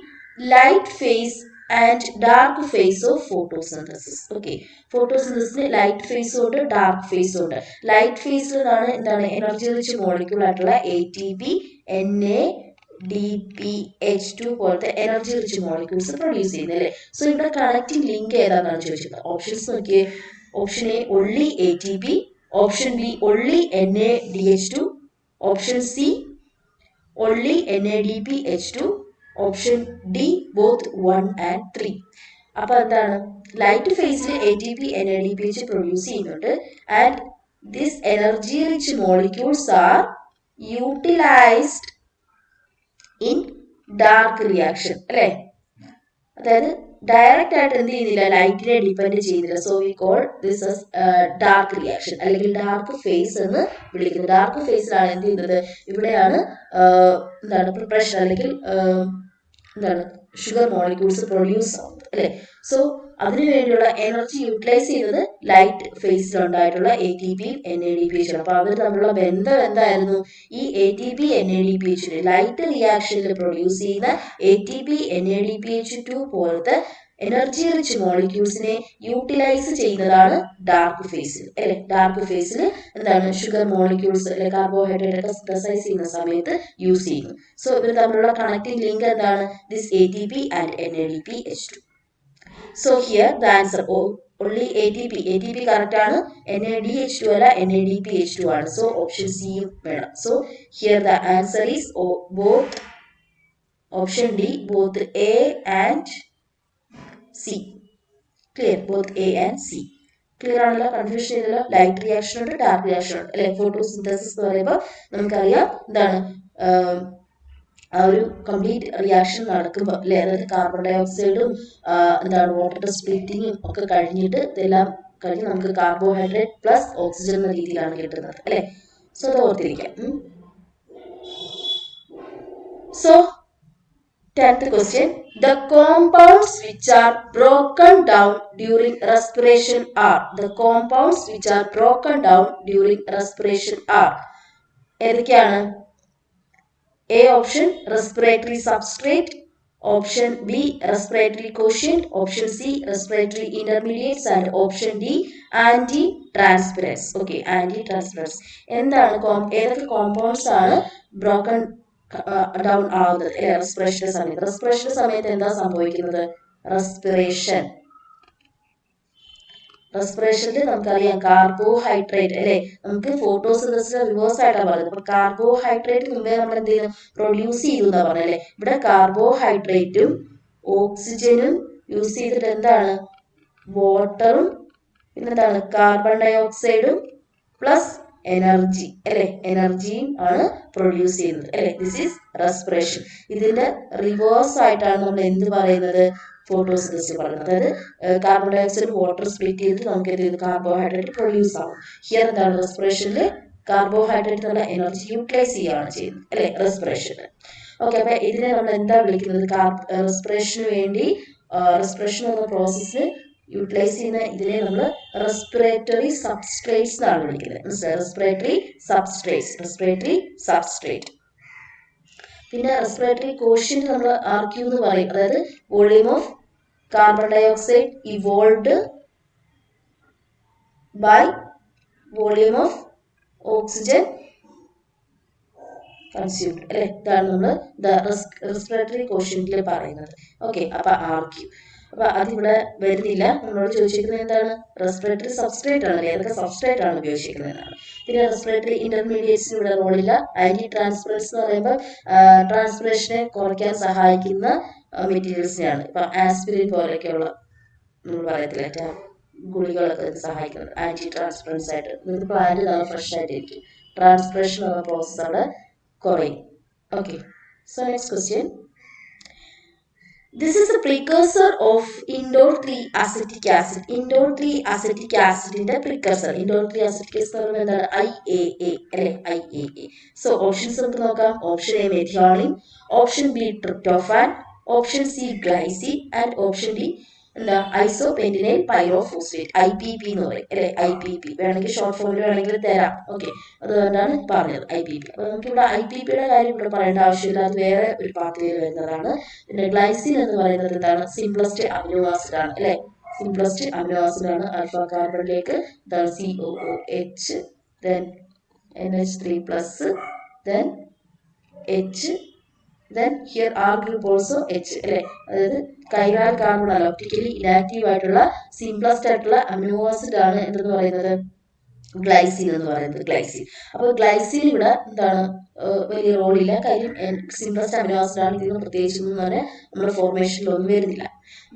light phase and dark phase of photosynthesis. Okay, photosynthesis light face ഉണ്ട്, dark face ഉണ്ട്. Light ഫേസിലാണ് എന്താണ് energy rich molecule ആയിട്ടുള്ള ATP NADPH2 പോലത്തെ energy rich molecules produce ചെയ്യുന്നത് അല്ലേ. So ഇവിടെ connecting link ഏതാണെന്നാണ് ചോദിച്ചത്. Options നോക്കിയേ, option A only ATP, option B only NADH2, option C only NADPH2, option D both 1 and 3. അപ്പൊ എന്താണ് ലൈറ്റ് ഫേസിൽ ATP NADPH പ്രൊഡ്യൂസ് ചെയ്യുന്നുണ്ട്. And this energy rich molecules R utilised in dark reaction അല്ലെ. അതായത് direct ആയിട്ട് എന്ത് ചെയ്യുന്നില്ല, ലൈറ്റിനെ depend ചെയ്യുന്നില്ല. So we call this as dark reaction അല്ലെങ്കിൽ ഡാർക്ക് ഫേസ് എന്ന് വിളിക്കുന്നത്. ഡാർക്ക് ഫേസിലാണ് എന്ത് ചെയ്യുന്നത്, ഇവിടെയാണ് എന്താണ് പ്രിപ്പറേഷൻ അല്ലെങ്കിൽ എന്താണ് ഷുഗർ മോളിക്യൂൾസ് പ്രൊഡ്യൂസ് ആവുന്നത് അല്ലെ. സോ അതിനുവേണ്ടിയുള്ള എനർജി യൂട്ടിലൈസ് ചെയ്യുന്നത് ലൈറ്റ് ഫേസിലുണ്ടായിട്ടുള്ള ATPയും NADPH. അപ്പൊ അവർ തമ്മിലുള്ള ബന്ധം എന്തായിരുന്നു, ഈ ATP NADPH ലൈറ്റ് റിയാക്ഷനിൽ പ്രൊഡ്യൂസ് ചെയ്യുന്ന ATP NADPH2 പോലത്തെ എനർജി റിച്ച് മോളിക്യൂൾസിനെ യൂട്ടിലൈസ് ചെയ്യുന്നതാണ് ഡാർക്ക് ഫേസിൽ അല്ലെ. ഡാർക്ക് ഫേസിൽ എന്താണ് ഷുഗർ മോളിക്യൂൾസ് അല്ലെ കാർബോഹൈഡ്രേറ്റ് ഒക്കെ സിന്തസൈസ് ചെയ്യുന്ന സമയത്ത് യൂസ് ചെയ്യുന്നു. സോ ഇവർ തമ്മിലുള്ള കണക്റ്റിംഗ് ലിങ്ക് എന്താണ്, this ATP and NADPH2. So here the answer only ATP correct ആണ്, NADH2 അല്ല NADPH2 ആണ്. സോ ഓപ്ഷൻ സി വേണം. So here the answer is both option D, both A and C. Clear, both A and C. Clear ആണല്ലോ, confusion ഇല്ലല്ലോ. Light reaction ഉണ്ട്, dark reaction ഉണ്ട് അല്ലെ. Photosynthesis എന്ന് പറയുമ്പോൾ നമുക്കറിയാം എന്താണ് ആ ഒരു കംപ്ലീറ്റ് റിയാക്ഷൻ നടക്കുമ്പോൾ അല്ലെ, അതായത് കാർബൺ ഡൈ ഓക്സൈഡും എന്താണ് വാട്ടർ സ്പ്ലിറ്റിങ്ങും ഒക്കെ കഴിഞ്ഞിട്ട് ഇതെല്ലാം കഴിഞ്ഞ് നമുക്ക് കാർബോഹൈഡ്രേറ്റ് പ്ലസ് ഓക്സിജൻ എന്ന രീതിയിലാണ് കിട്ടുന്നത് അല്ലെ. സോ അത് ഓർത്തിരിക്കാം. So 10th question, the compounds which are broken down during respiration are, the compounds which are broken down during respiration are ഏതൊക്കെയാണ്? A option respiratory substrate, option B respiratory quotient, option C respiratory intermediates and option D anti-transpirants. Okay, anti-transpirants. എന്താണ് ഏതൊക്കെ compounds ആണ് broken down ആവുന്നത് റെസ്പിറേഷന്റെ സമയത്ത്? റെസ്പിറേഷന്റെ സമയത്ത് എന്താ സംഭവിക്കുന്നത്? റെസ്പിറേഷനിൽ നമുക്കറിയാം കാർബോഹൈഡ്രേറ്റ് അല്ലെ, നമുക്ക് ഫോട്ടോസിന്തസിസ് റിവേഴ്സ് ആയിട്ടാണ് പറയുന്നത്. അപ്പൊ കാർബോഹൈഡ്രേറ്റ് മുമ്പേ നമ്മൾ എന്ത് ചെയ്യുന്നു, പ്രൊഡ്യൂസ് ചെയ്തു എന്നാ പറഞ്ഞത് അല്ലെ. ഇവിടെ കാർബോഹൈഡ്രേറ്റും ഓക്സിജനും യൂസ് ചെയ്തിട്ട് എന്താണ് വാട്ടറും പിന്നെന്താണ് കാർബൺ ഡൈ ഓക്സൈഡും പ്ലസ് എനർജി അല്ലെ, എനർജിയും ആണ് പ്രൊഡ്യൂസ് ചെയ്യുന്നത് അല്ലെ. This is respiration. ഇതിന്റെ റിവേഴ്സ് ആയിട്ടാണ് നമ്മൾ എന്ത് പറയുന്നത്, ഫോട്ടോസിന്തസിസ് പറയുന്നത്. അതായത് carbon dioxide water split ചെയ്തിട്ട് നമുക്ക് എന്ത് ചെയ്യുന്നു, കാർബോഹൈഡ്രേറ്റ് പ്രൊഡ്യൂസ് ആവും. ഹിയർ എന്താണ് റെസ്പിറേഷനിൽ കാർബോഹൈഡ്രേറ്റ് എന്നുള്ള എനർജി യൂട്ടിലൈസ് ചെയ്യുകയാണ് ചെയ്യുന്നത് അല്ലെ റെസ്പിറേഷന്. ഓക്കെ, അപ്പൊ ഇതിനെ നമ്മൾ എന്താ വിളിക്കുന്നത്, റെസ്പിറേഷന് വേണ്ടി റെസ്പിറേഷൻ എന്ന പ്രോസസ്സിന് യൂട്ടിലൈസ് ചെയ്യുന്ന ഇതിനെ നമ്മൾ റെസ്പിറേറ്ററി സബ്സ്ട്രേറ്റ്സ് എന്നാണ് വിളിക്കുന്നത്. Respiratory substrate. പിന്നെ റെസ്പിറേറ്ററി കോഷ്യന്റ് നമ്മൾ RQ എന്ന് പറയും. അതായത് volume of carbon dioxide evolved by volume of oxygen consumed അല്ലെ. ഇതാണ് നമ്മൾ റെസ്പിറേറ്ററി കോഷ്യന്റിൽ പറയുന്നത്. ഓക്കെ, അപ്പൊ RQ. അപ്പൊ അതിവിടെ വരുന്നില്ല. നമ്മളോട് ചോദിച്ചിരിക്കുന്നത് എന്താണ്? റെസ്പിറേറ്ററി സബ്സ്ട്രേറ്റ് ആണ്. ഏതൊക്കെ സബ്സ്ട്രേറ്റ് ആണ് ഉപയോഗിച്ചിരിക്കുന്നതാണ്. പിന്നെ റെസ്പിറേറ്ററി ഇന്റർമീഡിയറ്റ്സിന് ഇവിടെ റോളില്ല. ആന്റി ട്രാൻസ്പിറൻസ് എന്ന് പറയുമ്പോൾ ട്രാൻസ്പിറേഷനെ കുറയ്ക്കാൻ സഹായിക്കുന്ന മെറ്റീരിയൽസിനെയാണ്. ഇപ്പൊ ആസ്പിരിൻ പോലെയൊക്കെയുള്ള നമ്മൾ പറയത്തില്ല ഗുളികളൊക്കെ സഹായിക്കുന്നത് ആന്റി ട്രാൻസ്പിറൻസ് ആയിട്ട്. നിങ്ങൾക്ക് പ്ലാന്റ് നല്ല ഫ്രഷ് ആയിട്ടിരിക്കും. ട്രാൻസ്പിറേഷൻ എന്ന പ്രോസസ് അവിടെ കുറയും. Okay, so next question. This is a precursor of indole 3-acetic acid. Indole 3-acetic acid ന്റെ precursor. Indole 3-acetic acid എന്ന് പറയുന്നത് എന്താണ്? IAA അല്ലെ, IAA. സോ ഓപ്ഷൻസ് നമുക്ക് നോക്കാം. Option A methionine, option B tryptophan, option C glycine and option D എന്താ ഐസോപെന്റിനൈൽ pyrophosphate, IPP എന്ന് പറയും അല്ലെ. IPP വേണമെങ്കിൽ ഷോർട്ട് ഫോമിൽ വേണമെങ്കിൽ തരാം. ഓക്കെ, അതുകൊണ്ടാണ് പറഞ്ഞത് IPP. അപ്പൊ നമുക്ക് ഇവിടെ IPPയുടെ കാര്യം ഇവിടെ പറയേണ്ട ആവശ്യമില്ല. അത് വേറെ ഒരു പാത്വയിൽ വരുന്നതാണ്. പിന്നെ ഗ്ലൈസിൻ എന്ന് പറയുന്നത് എന്താണ്? സിംപ്ലസ്റ്റ് അമിനോ ആസിഡ് ആണ് അല്ലെ. സിംപ്ലസ്റ്റ് അമിനോ ആസിഡ് ആണ്. ആൽഫ കാർബണിലേക്ക് ഇതാണ് COOH, then NH3+, then H, then here R group also H അല്ലെ. അതായത് കൈറാൽ കാർബൺ അല്ല, ഒപ്റ്റിക്കലി ഇനാക്റ്റീവ് ആയിട്ടുള്ള സിംപ്ലസ്റ്റ് ആയിട്ടുള്ള അമിനോ ആസിഡ് ആണ് എന്തെന്ന് പറയുന്നത്? ഗ്ലൈസിൻ എന്ന് പറയുന്നത്. ഗ്ലൈസിൻ. അപ്പോൾ ഗ്ലൈസിൻ ഇവിടെ എന്താണ്? വലിയ റോളില്ല. കാര്യം സിംപ്ലസ്റ്റ് അമിനോ ആസിഡ് ആണ്. ഇതിന് പ്രത്യേകിച്ചൊന്നും തന്നെ നമ്മുടെ ഫോർമേഷനിലൊന്നും വരുന്നില്ല.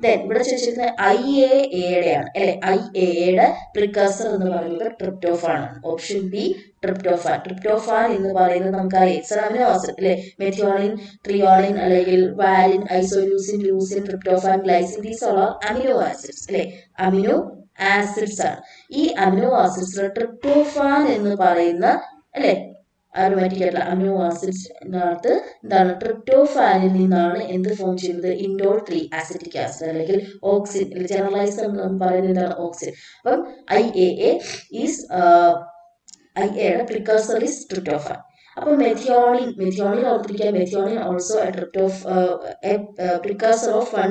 ദെൻ ഇവിടെ ചോദിച്ചിരിക്കുന്നത് IAA ആണ് അല്ലെ. IAA പ്രിക്കർസർ എന്ന് പറയുന്നത് ട്രിപ്റ്റോഫാൻ ആണ്. Option B tryptophan. ട്രിപ്റ്റോഫാൻ എന്ന് പറയുന്നത് നമുക്കറിയാം ഇറ്റ്സ് അമിനോ ആസിഡ് അല്ലെ. മെഥിയോണിൻ, ട്രിയോണിൻ അല്ലെങ്കിൽ valine, isoleucine, leucine, tryptophan, glycine, these are amino acids അല്ലെ. അമിനോ ആസിഡ്സ് ആണ്. ഈ അമിനോ ആസിഡ്സ് ട്രിപ്റ്റോഫാൻ എന്ന് പറയുന്ന അല്ലെ അരോമാറ്റിക് ആയിട്ടുള്ള അമിനോ ആസിഡ്സിനകത്ത് എന്താണ്? ട്രിപ്റ്റോഫാനിൽ നിന്നാണ് എന്ത് ഫോം ചെയ്യുന്നത്? ഇൻഡോൾ 3-acetic ആസിഡ് അല്ലെങ്കിൽ ഓക്സിൻ. ജനറലൈസ് എന്ന് പറയുന്നത് എന്താണ്? ഓക്സിൻ. അപ്പം IAയുടെ പ്രിക്കർസർ ഈസ് ട്രിപ്റ്റോഫാൻ. അപ്പൊ മെഥിയോണിൻ ഓർത്തിരിക്കുക. Methionine also precursor of one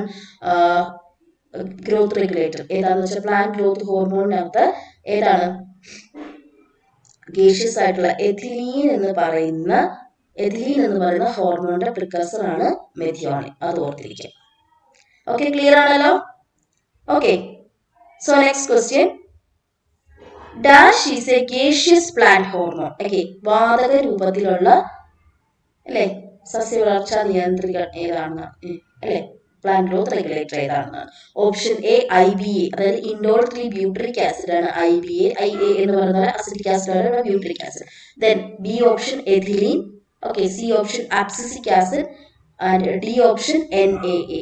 growth regulator. ഏതാണെന്ന് വെച്ചാൽ പ്ലാന്റ് ഗ്രോത്ത് ഹോർമോണിനകത്ത് ഏതാണ്? ഗേഷ്യസ് ആയിട്ടുള്ള എഥിലീൻ എന്ന് പറയുന്ന ഹോർമോണിന്റെ പ്രിക്കർസർ ആണ് മെഥിയോണിൻ. അത് ഓർത്തിരിക്കുക. ഓക്കെ, ക്ലിയർ ആണല്ലോ. Okay, so next question. Dash is a gaseous plant hormone. Okay, വാതക രൂപത്തിലുള്ള അല്ലെ സസ്യവളർച്ച നിയന്ത്രികൾ ഏതാണെന്ന് അല്ലെ. പ്ലാന്റ് ഗ്രോത്ത് റെഗുലേറ്റർ ഏതാണെന്നാണ്. ഓപ്ഷൻ എ IBA, അതായത് ഇൻഡോൾ 3 ബ്യൂട്രിക് ആസിഡ് ആണ് IBA. IA എന്ന് പറയുന്നത് അസിറ്റിക് ആസിഡ് ആണ്, butyric acid. Then B option ethylene. Okay, C option abscisic acid and D option NaA.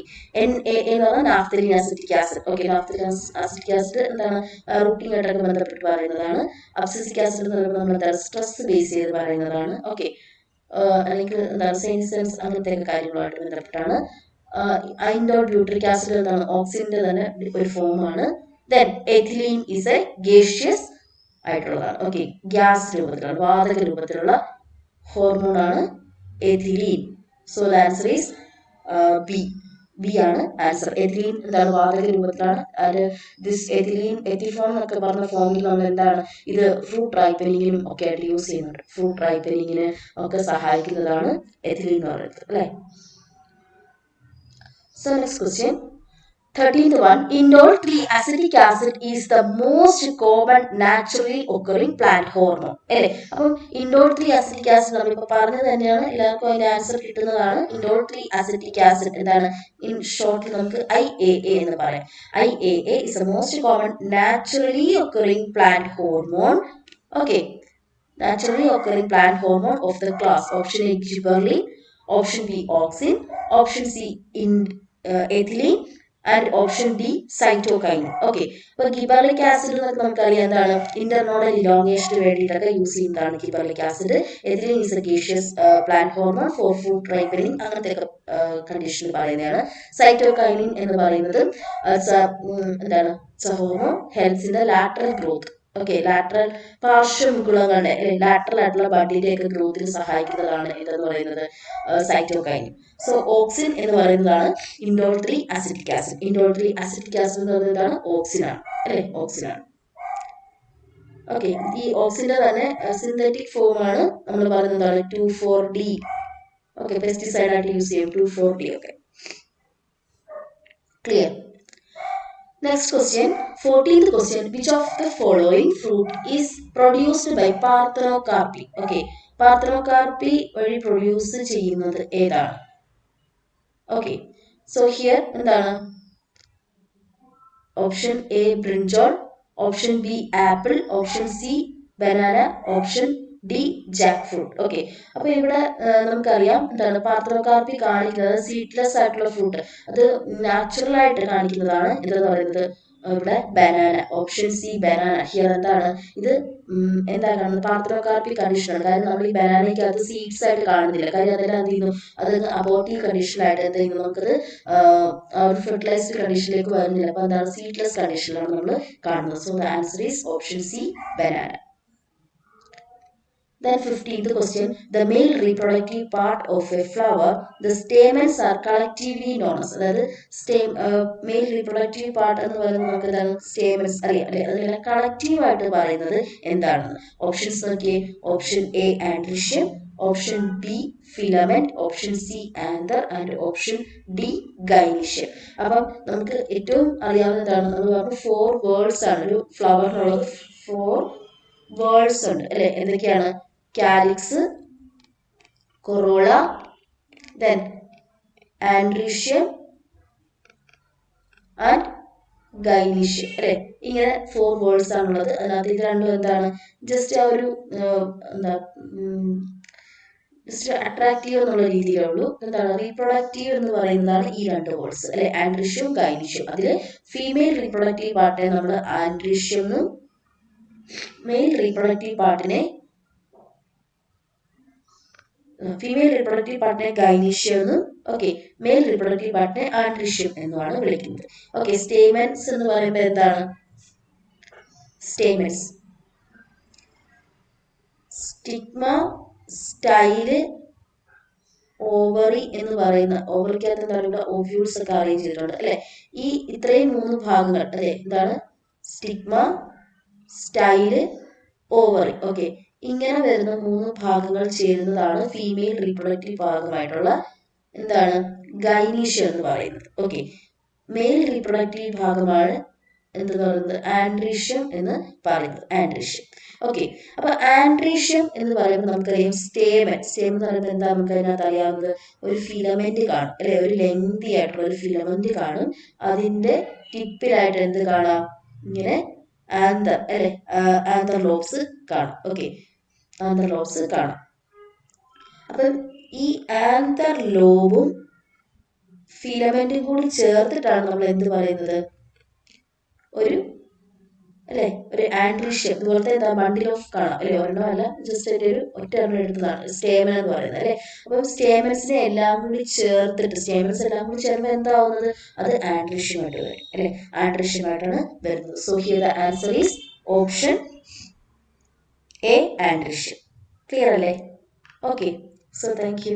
NaA എന്ന് പറഞ്ഞാൽ naphthalene acetic acid. Okay, naphthalene acetic acid എന്താണ്? Routing ആയിട്ടൊക്കെ ബന്ധപ്പെട്ട് പറയുന്നതാണ്. അബ്സിസിക് ആസിഡ് എന്ന് പറയുമ്പോൾ നമ്മൾ സ്ട്രെസ് ബേസ് ചെയ്ത് പറയുന്നതാണ്. ഓക്കെ, അല്ലെങ്കിൽ എന്താണ് സെൻസ് അങ്ങനത്തെ കാര്യങ്ങളുമായിട്ട് ബന്ധപ്പെട്ടാണ്. ഇൻഡോൾ ബ്യൂട്രിക് ആസിഡ് എന്നാണ് ഓക്സിജന്റെ തന്നെ ഒരു ഫോമാണ്. Then ethylene is a gaseous ആയിട്ടുള്ളതാണ്. ഓക്കെ, ഗ്യാസ് രൂപത്തിലുള്ള വാതക രൂപത്തിലുള്ള ഹോർമോൺ ആണ് ethylene. So the answer is B ആണ് ആൻസർ. എഥിലീൻ എന്താണ്? വാതക രൂപത്തിലാണ്. ദിസ് എഥിലീൻ എത്തിഫോൺ എന്നൊക്കെ പറഞ്ഞ ഫോമിൽ നമ്മൾ എന്താണ് ഇത് ഫ്രൂട്ട് റൈപ്പനിങ്ങിനും ഒക്കെ ആയിട്ട് യൂസ് ചെയ്യുന്നുണ്ട്. ഫ്രൂട്ട് റൈപ്പനിങ്ങിന് ഒക്കെ സഹായിക്കുന്നതാണ് എഥിലീൻ എന്ന് പറയുന്നത് അല്ലെ. So next question, 13th one. Indole 3-acetic acid is the most common naturally occurring plant hormone. അല്ലേ? അപ്പം ഇൻഡോൾ 3-acetic acid നമ്മളിപ്പോൾ പറഞ്ഞത് തന്നെയാണ്. എല്ലാവർക്കും അതിന്റെ ആൻസർ കിട്ടുന്നതാണ്. ഇൻഡോൾ 3-acetic acid എന്താണ്? ഇൻ ഷോർട്ടിൽ നമുക്ക് IAA എന്ന് പറയാം. IAA is the most common naturally occurring plant hormone. Okay, naturally occurring plant hormone of the class. Option A gibberellin, option B auxin, option C ethylene and option D cytokinin. Okay, അപ്പൊ ഗിബർലിക് acid എന്നൊക്കെ നമുക്കറിയാം എന്താണ്, internodal ഇലോങ്ങേഷന് വേണ്ടിയിട്ടൊക്കെ use ചെയ്യുന്നതാണ് gibberellic acid. Ethylene is a gaseous plant hormone for food ripening, അങ്ങനത്തെ ഒക്കെ കണ്ടീഷനിൽ പറയുന്നതാണ്. സൈറ്റോകൈനിൻ എന്ന് പറയുന്നത് എന്താണ്, hormone helps in the lateral growth. Okay, lateral പാർശ്വമുകുളങ്ങളുടെ ലാറ്ററൽ ആയിട്ടുള്ള ബഡിന്റെ ഒക്കെ ഗ്രോത്തിന് സഹായിക്കുന്നതാണ് ഇതെന്ന് പറയുന്നത് സൈറ്റോകൈനിൻ. സോ ഓക്സിൻ എന്ന് പറയുന്നതാണ് indole 3 acetic acid. Indole 3 acetic acid എന്ന് പറയുന്നതാണ് ഓക്സിൻ ആണ്, അല്ലെ, ഓക്സിൻ ആണ്. ഓക്കെ, ഈ ഓക്സിന്റെ തന്നെ സിന്തറ്റിക് ഫോം ആണ് നമ്മൾ പറയുന്നതാണ് 2,4-D. ഓക്കെ, പെസ്റ്റിസൈഡ് ആയിട്ട് യൂസ് ചെയ്യും 2,4-D. Okay, clear. Next question, 14th question. Which of the following fruit is produced by Parthenocarpy? Okay, Parthenocarpy വഴി പ്രൊഡ്യൂസ് ചെയ്യുന്നത് ഏതാണ്? Okay, so here എന്താണ്, option A brinjal, option B apple, option C banana, option D Jack fruit. Okay, അപ്പൊ ഇവിടെ നമുക്കറിയാം എന്താണ്, പാർത്തനോകാർപ്പി കാണിക്കുന്നത് seedless ആയിട്ടുള്ള ഫ്രൂട്ട്, അത് നാച്ചുറൽ ആയിട്ട് കാണിക്കുന്നതാണ് എന്തെന്ന് പറയുന്നത് ഇവിടെ banana. Option C banana. Here എന്താണ് ഇത്, എന്താ കാണുന്നത്, പാർത്തനോകാർപ്പി കണ്ടീഷനാണ്. കാരണം നമ്മൾ ഈ ബനാനയ്ക്ക് അത് സീഡ്സ് ആയിട്ട് കാണുന്നില്ല, കാര്യം അതെല്ലാം എന്ത് ചെയ്യുന്നു, അത് അബോർട്ടീവ് കണ്ടീഷനിലായിട്ട് എന്ത് ചെയ്യുന്നു, നമുക്കത് ഒരു ഫെർട്ടിലൈസ്ഡ് കണ്ടീഷനിലേക്ക് വരുന്നില്ല. അപ്പൊ എന്താണ്, സീഡ്ലെസ് കണ്ടീഷനിലാണ് നമ്മൾ കാണുന്നത്. So the answer is option C banana. Then 15th question, the male reproductive part of a flower, the stamens are collectively known as. അതായത് മെയിൽ റീപ്രൊഡക്റ്റീവ് പാർട്ട് എന്ന് പറയുന്നത് നമുക്ക് എന്താണ്, സ്റ്റേമൻസ് അറിയാം അല്ലെ, അതിലെല്ലാം കളക്റ്റീവ് ആയിട്ട് പറയുന്നത് എന്താണെന്ന്. ഓപ്ഷൻസ് നോക്കിയേ, option A androecium, option B filament, option C anther and option D gynoecium. അപ്പം നമുക്ക് ഏറ്റവും അറിയാവുന്നതാണ്, നമ്മൾ പറഞ്ഞു 4 വേർഡ്സ് ആണ് ഒരു ഫ്ലവറിനുള്ളത്. 4 വേർഡ്സ് ഉണ്ട് അല്ലെ, എന്തൊക്കെയാണ്, calyx, corolla, then androecium and gynoecium അല്ലെ. ഇങ്ങനെ 4 വേർഡ്സ് ആണുള്ളത്. അതിനകത്ത് ഇത് രണ്ടും എന്താണ്, ജസ്റ്റ് ആ ഒരു എന്താ, ജസ്റ്റ് അട്രാക്റ്റീവ് എന്നുള്ള രീതിയിലേ ഉള്ളൂ. എന്താണ്, റീപ്രൊഡക്റ്റീവ് എന്ന് പറയുന്നതാണ് ഈ 2 വേർഡ്സ് അല്ലെ, ആൻഡ്രീഷ്യവും ഗൈനീഷ്യവും. അതിൽ ഫീമെയിൽ റീപ്രൊഡക്റ്റീവ് പാർട്ടിനെ നമ്മൾ ആൻഡ്രീഷ്യം എന്നും മെയിൽ റീപ്രൊഡക്റ്റീവ് പാർട്ടിനെ ഫീമെയിൽ റീപ്രൊഡക്റ്റീവ് പാർട്ടിനെ ഗൈനീഷ്യം എന്നും, ഓക്കെ, മെയിൽ റീപ്രൊഡക്റ്റീവ് പാർട്ടിനെ ആൻഡ്രീഷ്യം എന്നുമാണ് വിളിക്കുന്നത്. ഓക്കെ, സ്റ്റേമൻസ് എന്ന് പറയുമ്പോൾ എന്താണ്, സ്റ്റേമൻസ് സ്റ്റിഗ്മ, സ്റ്റൈല്, ഓവറി എന്ന് പറയുന്ന, ഓവറിക്കകത്ത് എന്താണ്, ഇവിടെ ഓവ്യൂൾസ് ഒക്കെ അറേഞ്ച് ചെയ്തിട്ടുണ്ട് അല്ലെ. ഈ ഇത്രയും 3 ഭാഗങ്ങൾ അല്ലെ, എന്താണ്, സ്റ്റിഗ്മ, സ്റ്റൈല്, ഓവറി. ഓക്കെ, ഇങ്ങനെ വരുന്ന 3 ഭാഗങ്ങൾ ചേരുന്നതാണ് ഫീമെയിൽ റീപ്രൊഡക്റ്റീവ് ഭാഗമായിട്ടുള്ള എന്താണ്, ഗൈനീഷ്യം എന്ന് പറയുന്നത്. ഓക്കെ, മെയിൽ റീപ്രൊഡക്റ്റീവ് ഭാഗമാണ് എന്ത് പറയുന്നത്, ആൻഡ്രീഷ്യം എന്ന് പറയുന്നത്, ആൻഡ്രീഷ്യം. ഓക്കെ, അപ്പൊ ആൻഡ്രീഷ്യം എന്ന് പറയുമ്പോൾ നമുക്കറിയാം സ്റ്റേമൻ. സ്റ്റേമൻ എന്ന് പറയുന്നത് എന്താ, നമുക്ക് അതിനകത്ത് അറിയാവുന്നത് ഒരു ഫിലമെന്റ് കാണും അല്ലെ, ഒരു ലെങ്തി ആയിട്ടുള്ള ഒരു ഫിലമെന്റ് കാണും. അതിന്റെ ടിപ്പിലായിട്ട് എന്ത് കാണാം, ഇങ്ങനെ ആന്തർ അല്ലെ, ആന്തർ ലോബ്സ് കാണാം. ഓക്കെ, ആന്തർ ലോബ്സ് കാണാം. അപ്പം ഈ ആന്തർ ലോബും ഫിലമെന്റും കൂടി ചേർത്തിട്ടാണ് നമ്മൾ എന്ത് പറയുന്നത്, ഒരു അല്ലെ, ഒരു ആൻഡ്രീഷ്യം ഇതുപോലത്തെ എന്താ ബണ്ടിൽ ഓഫ് കാണാം അല്ലെ, ഒരെണ്ണം അല്ല, ജസ്റ്റ് അതിന്റെ ഒരു ഒറ്റ എണ്ണം എടുത്തതാണ് സ്റ്റേമൻ എന്ന് പറയുന്നത് അല്ലെ. അപ്പം സ്റ്റേമൻസിനെ എല്ലാം കൂടി ചേർത്തിട്ട്, സ്റ്റേമൻസ് എല്ലാം കൂടി ചേർന്ന് എന്താവുന്നത്, അത് ആൻഡ്രീഷ്യമായിട്ട് വരും അല്ലെ, ആൻഡ്രീഷ്യമായിട്ടാണ് വരുന്നത്. So here the answer is option A androecium. Clear അല്ലേ? Okay, so thank U.